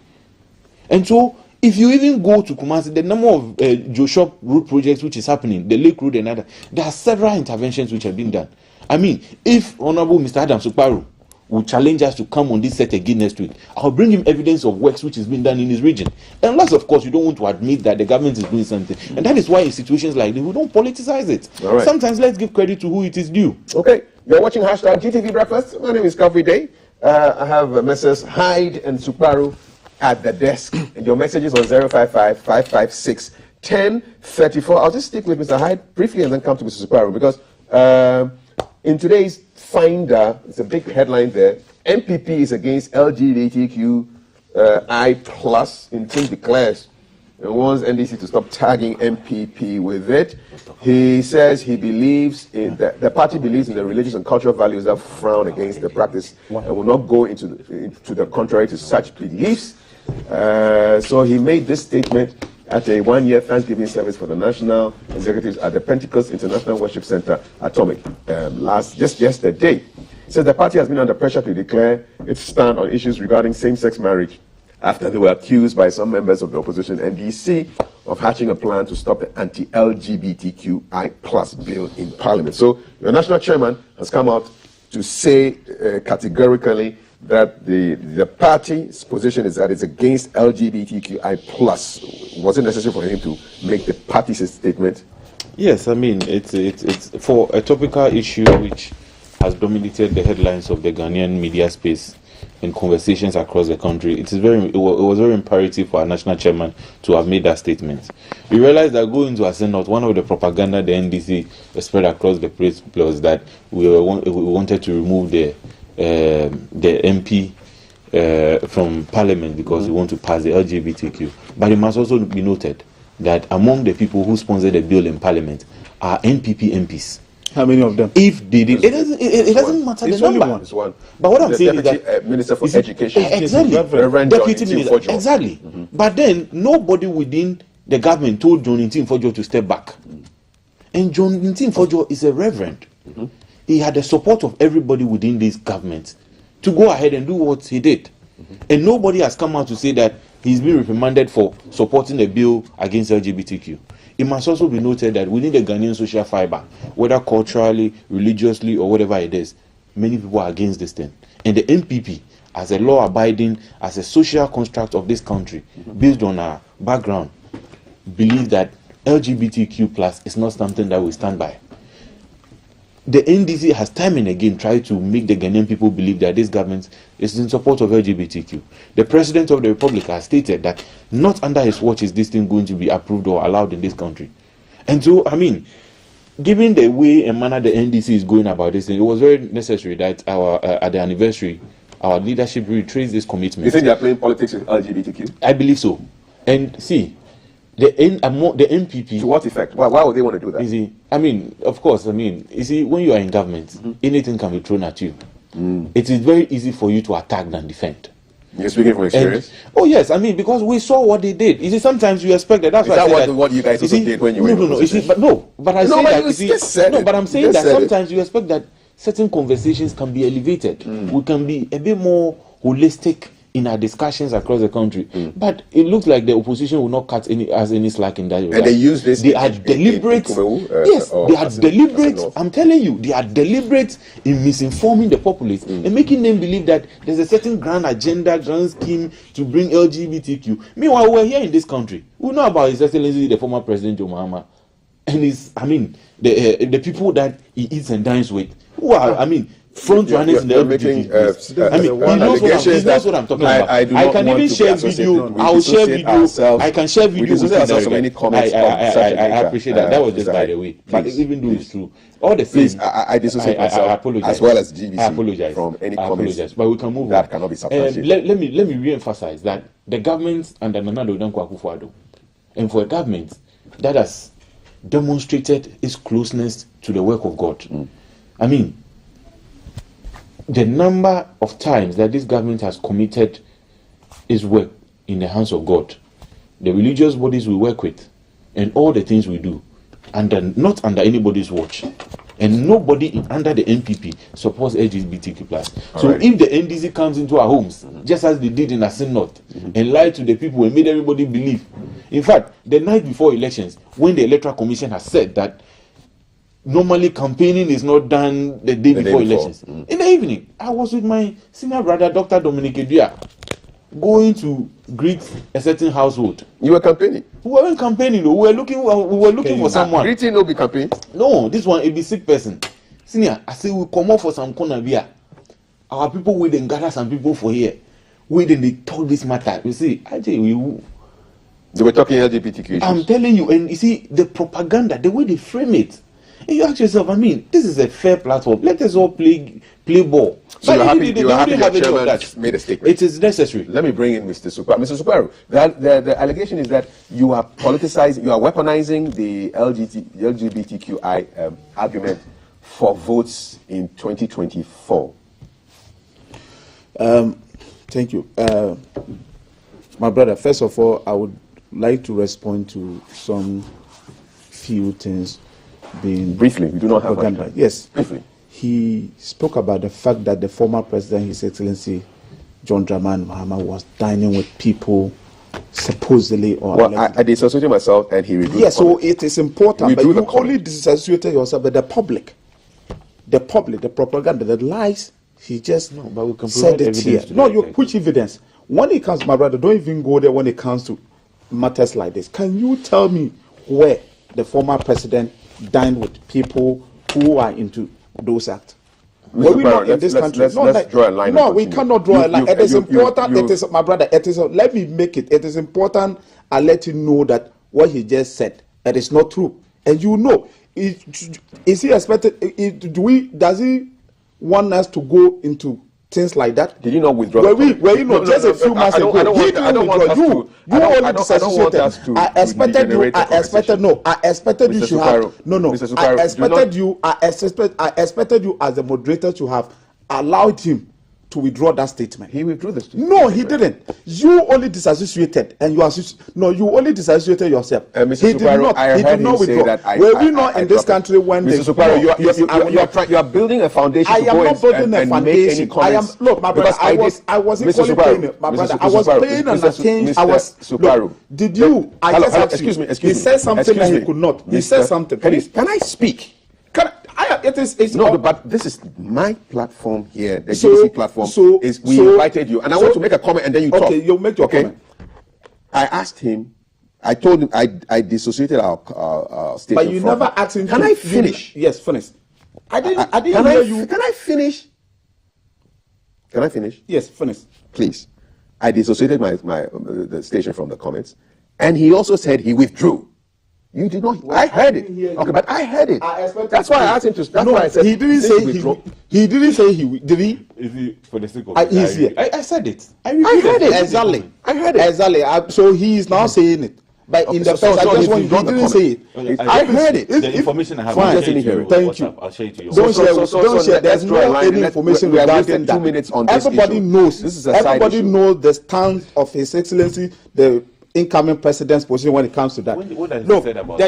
And so, if you even go to Kumasi, the number of Joshop road projects which is happening, the Lake Road and other, there are several interventions which have been done. I mean, if Honorable Mr. Adam Suparu will challenge us to come on this set again next week, I'll bring him evidence of works which has been done in his region. Unless, of course, you don't want to admit that the government is doing something. And that is why in situations like this, we don't politicize it. Right. Sometimes let's give credit to who it is due. Okay, you're watching hashtag GTV Breakfast. My name is Kafri Day. I have Messrs. Hyde and Suparu at the desk. And your messages on 055-556-1034. I'll just stick with Mr. Hyde briefly and then come to Mr. Suparu because in today's Finder, it's a big headline there. MPP is against LGBTQI+ Intim declares and wants NDC to stop tagging MPP with it. He says he believes the party believes in the religious and cultural values that frown against the practice and will not go into the contrary to such beliefs. So he made this statement at a one-year Thanksgiving service for the national executives at the Pentecost International Worship Center, Atomic, just yesterday. He says the party has been under pressure to declare its stand on issues regarding same-sex marriage after they were accused by some members of the opposition NDC of hatching a plan to stop the anti-LGBTQI+ bill in Parliament. So your national chairman has come out to say categorically that the party's position is that it's against LGBTQI+. Was it necessary for him to make the party's statement? Yes, I mean, it's for a topical issue which has dominated the headlines of the Ghanaian media space in conversations across the country. It was very imperative for our national chairman to have made that statement. We realized that going to Senate, one of the propaganda the NDC spread across the place was that we wanted to remove the MP from Parliament because we want to pass the LGBTQ. But it must also be noted that among the people who sponsored the bill in Parliament are NPP MPs. How many of them? If they did, it doesn't matter the number. It's one. But what I'm saying is that Minister for Education, exactly, Deputy Minister, exactly. But then nobody within the government told John Ntim Fojo to step back. And John Ntim Fojo is a reverend. He had the support of everybody within this government to go ahead and do what he did. And nobody has come out to say that he's been reprimanded for supporting a bill against LGBTQ. It must also be noted that within the Ghanaian social fiber, whether culturally, religiously, or whatever it is, many people are against this thing. And the MPP, as a law-abiding, as a social construct of this country, based on our background, believe that LGBTQ+ is not something that we stand by. The NDC has time and again tried to make the Ghanaian people believe that this government is in support of LGBTQ. The President of the Republic has stated that not under his watch is this thing going to be approved or allowed in this country. And so, I mean, given the way and manner the NDC is going about this thing, it was very necessary that at the anniversary, our leadership retrace this commitment. You think they are playing politics with LGBTQ? I believe so. And see, The NPP. To what effect? Why would they want to do that? You see, I mean, of course, I mean, you see, when you are in government, anything can be thrown at you. It is very easy for you to attack than defend. You're speaking from experience? Oh yes, I mean, because we saw what they did. You see, sometimes you expect that. That's Is that what you guys also did when you were in opposition? But I say that. But I'm saying that sometimes you expect that certain conversations can be elevated. We can be a bit more holistic in our discussions across the country. But it looks like the opposition will not cut any slack in that regard. And they use this. They are deliberate. Yes, they are deliberate. I'm telling you, they are deliberate in misinforming the populace and making them believe that there's a certain grand agenda, grand scheme to bring LGBTQ. Meanwhile, we're here in this country. We know about His Excellency, the former President John Mahama, and the people that he eats and dines with. Who are, front runners in the LGBTQ. He knows what I'm talking about. I can even share video. I will share video. I can share videos. I appreciate that. That was just by the way. But even though it's true, all the same, I dissociate myself as well as GBC. I apologize from any comments. But we can move that on. Cannot be substantiated. Let me re-emphasize that the government under Nana Addo Dankwa Akufo-Addo, and for a government that has demonstrated its closeness to the work of God. The number of times that this government has committed its work in the hands of God, the religious bodies we work with, and all the things we do, not under anybody's watch, and nobody under the NPP supports LGBTQ+. So if the NDC comes into our homes, just as they did in Asin North, and lied to the people and made everybody believe. In fact, the night before elections, when the Electoral Commission has said that normally campaigning is not done the day before elections. In the evening, I was with my senior brother, Dr. Dominic Edua, going to greet a certain household. You were campaigning? We weren't campaigning. We were looking for someone. Greeting no be campaign? No, this one, a be sick person. Senior, I say we come out for some corner beer. Our people will then gather some people for here. We then they talk this matter. You see, they were talking LGBTQ issues. I'm telling you, and you see the propaganda, the way they frame it. And you ask yourself, this is a fair platform. Let us all play ball. So you're happy that chairman made a statement. It is necessary. Let me bring in Mr. Sukwaru. Mr. Sukwaru, the allegation is that you are politicizing, you are weaponizing the LGBTQI argument for votes in 2024. Thank you. My brother, first of all, I would like to respond to some few things being briefly. We do not have time. Yes, briefly. He spoke about the fact that the former president, His Excellency John Dramani Mahama, was dining with people supposedly or. Well, I disassociated myself, and he reviewed. Yes, so it is important. But you only disassociated yourself, but the public, the propaganda, the lies. He just but we can said it here. No, which evidence? When it comes, my brother, don't even go there when it comes to matters like this. Can you tell me where the former president dined with people who are into those acts? Were we not in this country? Let's draw a line. No, we cannot draw a line. It is important. It is, my brother. It is. Let me make it. It is important. I let you know that what he just said, it is not true, and you know. Is he expected? Does he want us to go into things like that? Did you not withdraw? Were you not just a few months ago? I don't want you. You only disassociated. I expected you. I expected you to have. No. I expected you as the moderator to have allowed him to withdraw that statement. He withdrew the statement. No, he didn't. You only disassociated, and you only disassociated yourself. Mr. He did not. He did not withdraw. Were we not in this country when Mr. Sukwaru, you are building a foundation. I am not building a foundation. I am. Look, my brother. I was equally paying. My brother, I was paying attention. I was. Look, did you? Excuse me. He said something that he could not. He said something. Can I speak? But this is my platform here. The GBC platform we invited you, and I want to make a comment, and then you talk. Okay, you'll make your comment. I asked him. I told him I dissociated our station. But you never asked him. Can I finish? Yes, finish. I didn't hear you. Can I finish? Can I finish? Yes, finish. Please. I dissociated the station from the comments, and he also said he withdrew. You did not. I heard it. Okay, but I heard it. That's why I asked him to. That's why I said he didn't say he didn't say he did he. Is he for the sake of it? I said it. I heard it exactly. I heard it exactly. So he is now saying it. But in the first, I just want you didn't say it. I heard it. The information I have. Fine. Thank you. I'll share it to you. Don't share. There's no any information regarding that. 2 minutes on this Everybody issue. knows. This is a side Everybody issue. knows the stance of His Excellency, the incoming president's position when it comes to that. What has No, he said about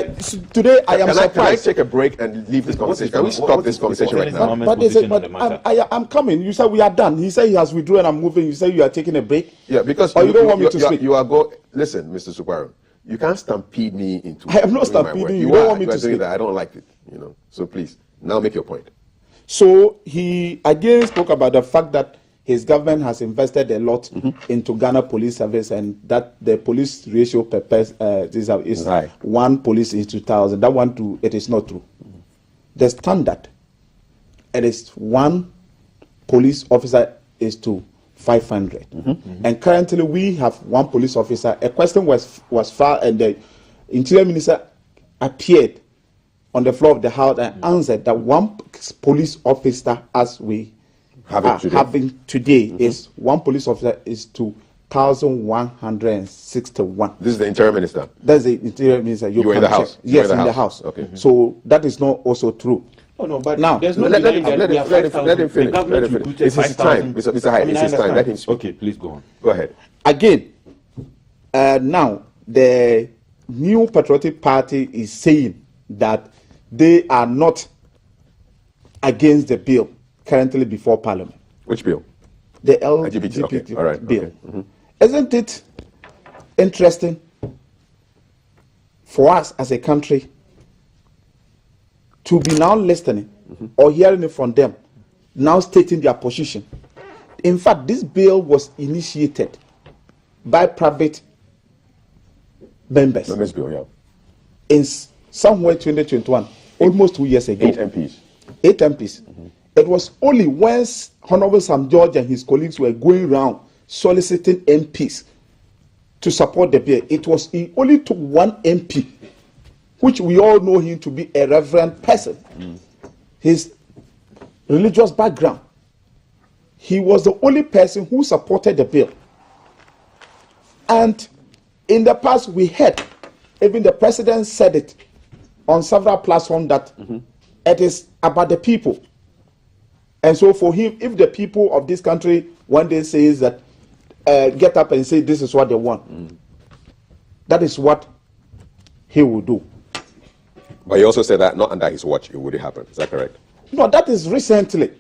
today I am Can I surprised. take a break and leave this conversation? Can we stop this conversation right now? I'm coming. You said we are done. He said he has withdrawn. I'm moving. You say you are taking a break. Yeah, because you don't want me to speak. Listen, Mr. Suparu, you can't stampede me into. I am not doing my work. stampeding you. You don't want me to doing speak. that. I don't like it. So please, now make your point. So he again spoke about the fact that his government has invested a lot into Ghana Police Service, and that the police ratio per person is right. 1 police is 2,000. That one it is not true. The standard, it is 1 police officer is to 500, and currently we have 1 police officer. A question was filed, and the Interior Minister appeared on the floor of the House and answered that 1 police officer, as we having today, is 1 police officer is to 1,161. This is the Interior Minister. That's the Interior Minister. You were in the House. Yes, in the House. Okay. So that is not also true. No, but now there's no let him finish. It's his time. Mr. Hyde, it's his time. Let him speak. Okay, please go on. Go ahead. Again, now the New Patriotic Party is saying that they are not against the bill currently before Parliament. Which bill? The LGBT okay. All right. bill. Okay. Isn't it interesting for us as a country to be now listening or hearing it from them, now stating their position? In fact, this bill was initiated by private members. Members bill, yeah. In somewhere 2021, almost 2 years ago. 8 MPs. 8 MPs. It was only when Honorable Sam George and his colleagues were going around soliciting MPs to support the bill. It only took 1 MP, which we all know him to be a reverend person. His religious background. He was the only person who supported the bill. And in the past, we heard, even the president said it on several platforms, that it is about the people. And so for him, if the people of this country one day says that, get up and say this is what they want, that is what he will do. But he also said that not under his watch it would happen. Is that correct? No, that is recently.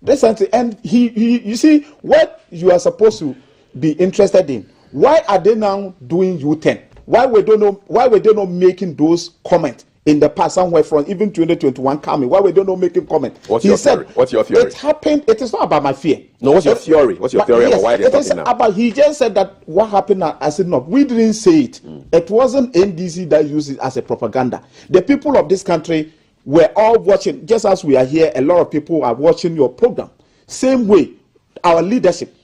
Recently. And you see, what you are supposed to be interested in, why are they now doing U-turn? Why were they not making those comments in the past, somewhere from even 2021 coming? Why were they not making comments? What's your theory? It happened. It is not about my fear. No, what's your theory? What's your theory about why they're talking now? About, he just said that what happened as it not. We didn't say it. It wasn't NDC that used it as a propaganda. The people of this country were all watching, just as we are here, a lot of people are watching your program. Same way, our leadership,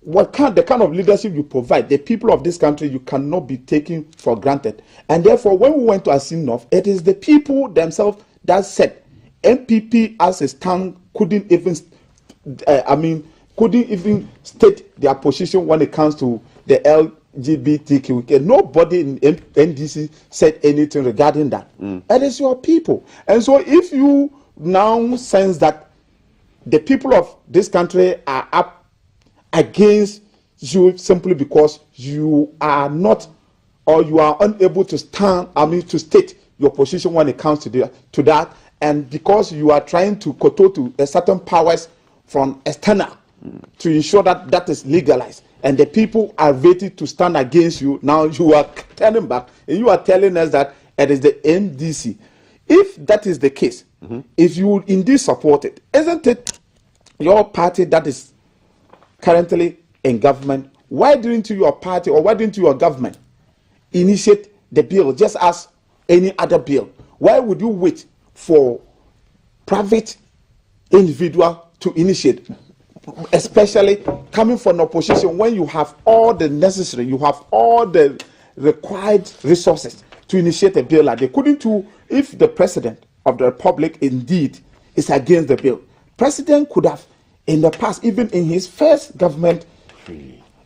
the kind of leadership you provide, the people of this country, you cannot be taken for granted. And therefore, when we went to Asimov, it is the people themselves that said MPP as a stand couldn't even state their position when it comes to the LGBTQ. Nobody in NDC said anything regarding that. It is your people. And so if you now sense that the people of this country are up against you simply because you are not, or you are unable to to state your position when it comes to that, and because you are trying to kowtow to a certain powers from external to ensure that that is legalized, and the people are ready to stand against you, now you are turning back and you are telling us that it is the NDC. If that is the case, if you indeed support it, isn't it your party that is currently in government? Why didn't your party or why didn't your government initiate the bill just as any other bill? Why would you wait for private individual to initiate, especially coming from opposition, when you have all the necessary, you have all the required resources to initiate a bill like they couldn't do? If the president of the republic indeed is against the bill, president could have in the past, even in his first government,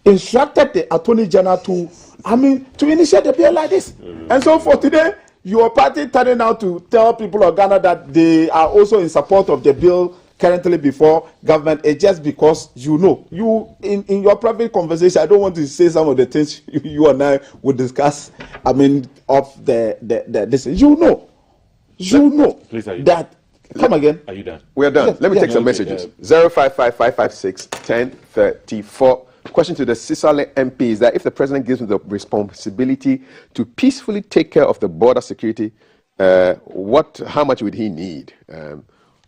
instructed the Attorney General to initiate a bill like this. And so for today, your party turning out to tell people of Ghana that they are also in support of the bill currently before government. It's just because you in your private conversation, I don't want to say some of the things you and I would discuss. Of this. Please, that. Come again. Are you done? We are done. Yes, Let me take some messages. 055-556-1034. Question to the Sisale MP is that if the president gives him the responsibility to peacefully take care of the border security, how much would he need?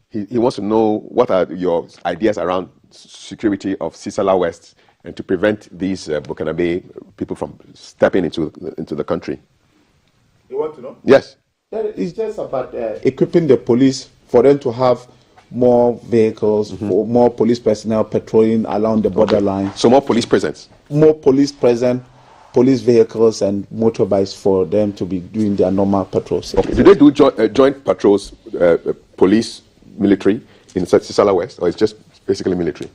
He wants to know what are your ideas around security of Sisala West and to prevent these Burkinabe people from stepping into the country. You want to know? Yes. It's just about equipping the police for them to have more vehicles, for more police personnel patrolling along the borderline. So more police presence. More police present, police vehicles and motorbikes for them to be doing their normal patrols. Okay. Do they do joint patrols, police, military in Sisala West, or it's just basically military?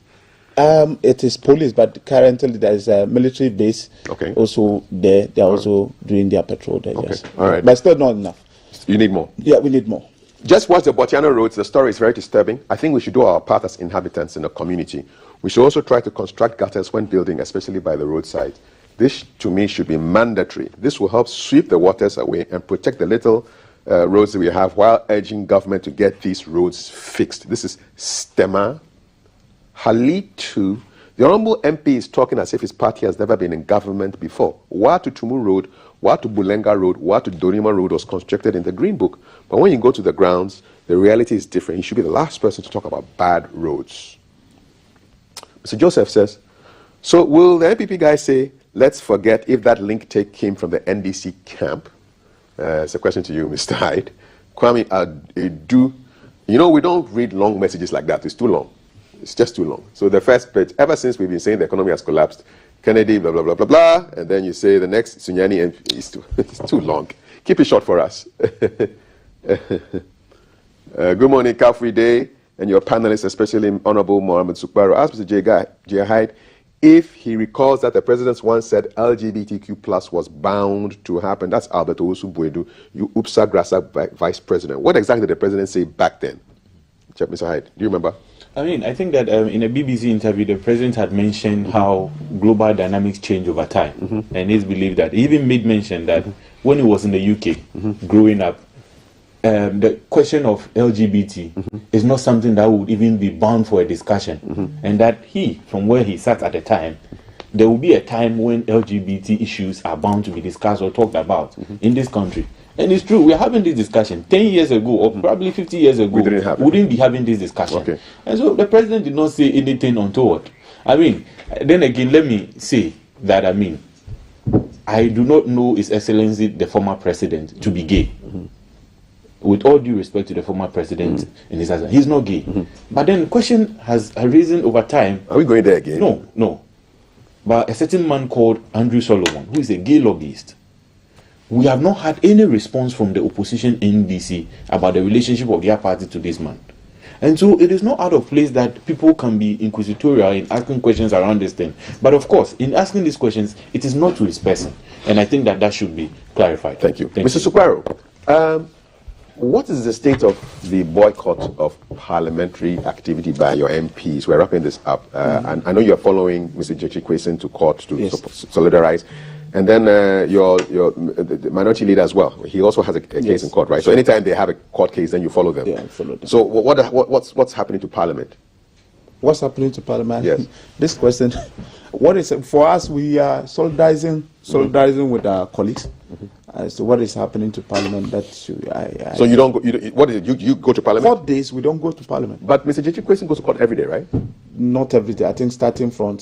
It is police, but currently there is a military base. Okay. Also there, they are also doing their patrol there. Okay. Yes. All right. But still not enough. You need more. Yeah, we need more. Just watch the Botiano roads. The story is very disturbing. I think we should do our part as inhabitants in the community. We should also try to construct gutters when building, especially by the roadside. This, to me, should be mandatory. This will help sweep the waters away and protect the little roads that we have while urging government to get these roads fixed. This is Stema. Halitu. The Honorable MP is talking as if his party has never been in government before. Watu Tumu Road, Watu Bulenga Road, Watu Dorima Road was constructed in the Green Book. But when you go to the grounds, the reality is different. He should be the last person to talk about bad roads. Mr. Joseph says, so will the NPP guys say, let's forget if that link take came from the NDC camp? It's a question to you, Mr. Hyde. Kwame Adu. You know, we don't read long messages like that. It's too long. It's just too long. So the first page, ever since we've been saying the economy has collapsed, Kennedy, blah, blah, blah, blah, blah, and then you say the next Sunyani, and it's too long. Keep it short for us. Good morning, Kafri Day, and your panelists, especially Honorable Mohamed Sukbaro. Ask Mr. J. Hyde if he recalls that the president once said LGBTQ plus was bound to happen. That's Alberto Usubwedu, UPSA Grasa vice president. What exactly did the president say back then? Mr. Hyde, do you remember? I think that in a BBC interview, the president had mentioned how global dynamics change over time. And it's believed that, he even made mention that when he was in the UK, growing up, the question of LGBT is not something that would even be bound for a discussion. And that from where he sat at the time, there will be a time when LGBT issues are bound to be discussed or talked about in this country. And it's true, we're having this discussion 10 years ago, or probably 50 years ago, we wouldn't be having this discussion. Okay. And so the president did not say anything untoward. Then again, let me say that, I do not know His Excellency, the former president, to be gay. With all due respect to the former president in his answer, he's not gay. But then the question has arisen over time. Are we going there again? No. But a certain man called Andrew Solomon, who is a gay lobbyist, we have not had any response from the opposition NDC about the relationship of their party to this man. And so it is not out of place that people can be inquisitorial in asking questions around this thing. But of course, in asking these questions, it is not to his person. And I think that should be clarified. Thank you. Mr. Sukwaro, what is the state of the boycott of parliamentary activity by your MPs? We're wrapping this up. And I know you're following Mr. Jechi Kwesen to court to solidarize. And then the minority leader as well. He also has a case in court, right? So anytime they have a court case, then you follow them. Yeah, I follow them. So what's happening to Parliament? What's happening to Parliament? Yes. This question, what is for us? We are solidarizing with our colleagues. So what is happening to Parliament? So you don't go. What is it? You go to Parliament? 4 days we don't go to Parliament. But Mr. Jechi Kwesen goes to court every day, right? Not every day. I think starting from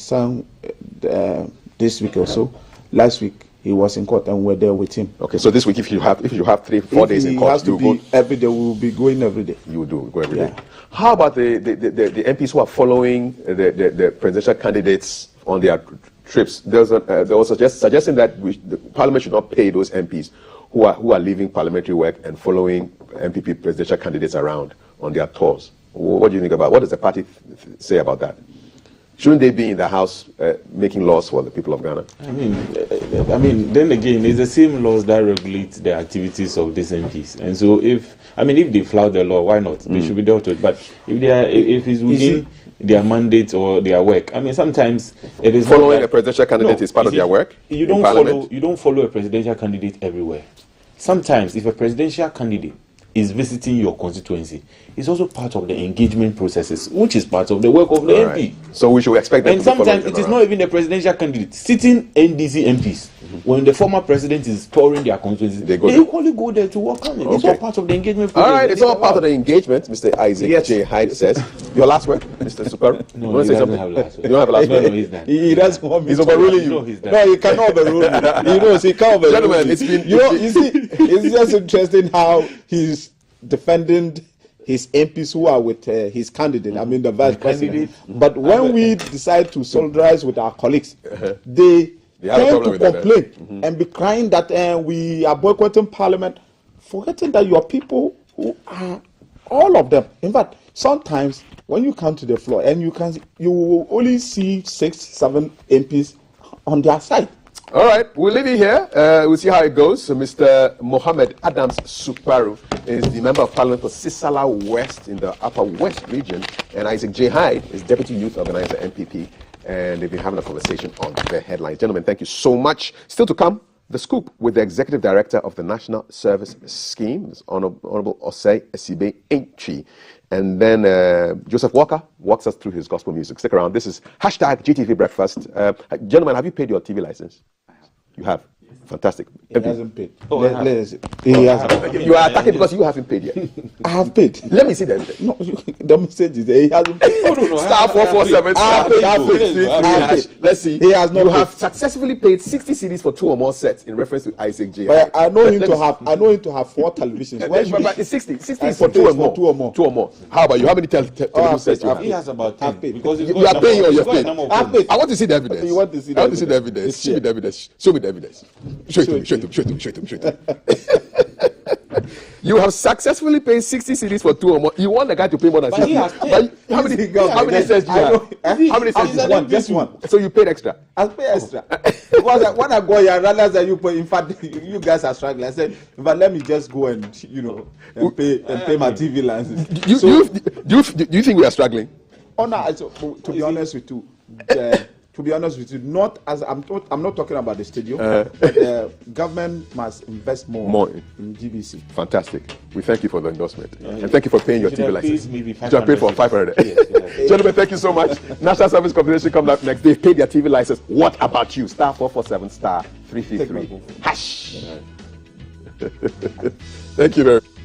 this week or so. Last week he was in court and we're there with him. Okay, so this week if you have 3-4 days in court, you go every day. We will be going every day. You will go every day. How about the MPs who are following the presidential candidates on their trips? There was suggesting that the Parliament should not pay those MPs who are leaving parliamentary work and following MPP presidential candidates around on their tours. What do you think about? What does the party say about that? Shouldn't they be in the House making laws for the people of Ghana? I mean, then again, it's the same laws that regulate the activities of these MPs. And so if they flout the law, why not? They should be dealt with. But if it's within their mandate or their work, sometimes it is following a presidential candidate is part of their work. You don't follow a presidential candidate everywhere. Sometimes, if a presidential candidate is visiting your constituency, it's also part of the engagement processes, which is part of the work of the MP. So we should expect that. And sometimes it is not even the presidential candidate. Sitting NDC MPs, when the former president is touring their constituency, they equally go there to work on it. It's all part of the engagement process. All right, it's all part of the engagement, Mr. Isaac J. Hyde says. Your last word, Mr. Superu? No, he doesn't have last word. You don't have a last word? No, he's done. He doesn't want me. He's overruling you. No, he's done. No, he cannot overrule me. He knows he can't overrule Gentlemen, me. it's been... You see, it's just interesting how he's defending his MPs who are with his candidate, the vice president. But when we decide to solidarize with our colleagues, they tend to complain and be crying that we are boycotting Parliament, forgetting that your people who are, all of them. In fact, sometimes when you come to the floor and you will only see 6-7 MPs on their side. All right, we'll leave it here. We'll see how it goes. So Mr. Mohammed Adams Superu is the Member of Parliament for Sisala West in the Upper West region, and Isaac J. Hyde is Deputy Youth Organizer, MPP, and they've been having a conversation on the headlines. Gentlemen, thank you so much. Still to come, The Scoop with the Executive Director of the National Service Scheme, Honorable Osei Esibe Enchi. And then Joseph Walker walks us through his gospel music. Stick around. This is #GTV Breakfast. Gentlemen, have you paid your TV license? You have. Fantastic. He hasn't paid. Oh, he hasn't. You are attacking because you haven't paid yet. I have paid. Let me see the evidence. No, the message is there. He hasn't paid. Star 447. I have paid. Let's see. He has not You paid. have successfully paid 60 CDs for 2 or more sets in reference to Isaac J. But I know him to have 4 televisions. But it's 60. 60 is for 2 or more. 2 or more. How about you? How many television sets you have? He has about 10. Because you are paying or you're paying? I've paid. I want to see the evidence. You want to see I want to see the evidence. Show me the evidence. Show me the evidence. Show it to me. You have successfully paid 60 CDs for 2 or more. You want the guy to pay more than 60. How many sets do you have? How many sets do you have? Just one. So you paid extra? I pay extra. Because when I go here, I realized that you pay. In fact, you guys are struggling. I said, but let me just go and pay my TV license. Do you think we are struggling? Oh no. To be honest with you. To be honest with you, not as I'm not talking about the stadium. The government must invest more in GBC. Fantastic. We thank you for the endorsement. And thank you for paying your TV license. You have paid for 500. Yes. Gentlemen, thank you so much. National Service Corporation comes up next. They've paid their TV license. What about you? Star 447 *333 #. Thank you very much.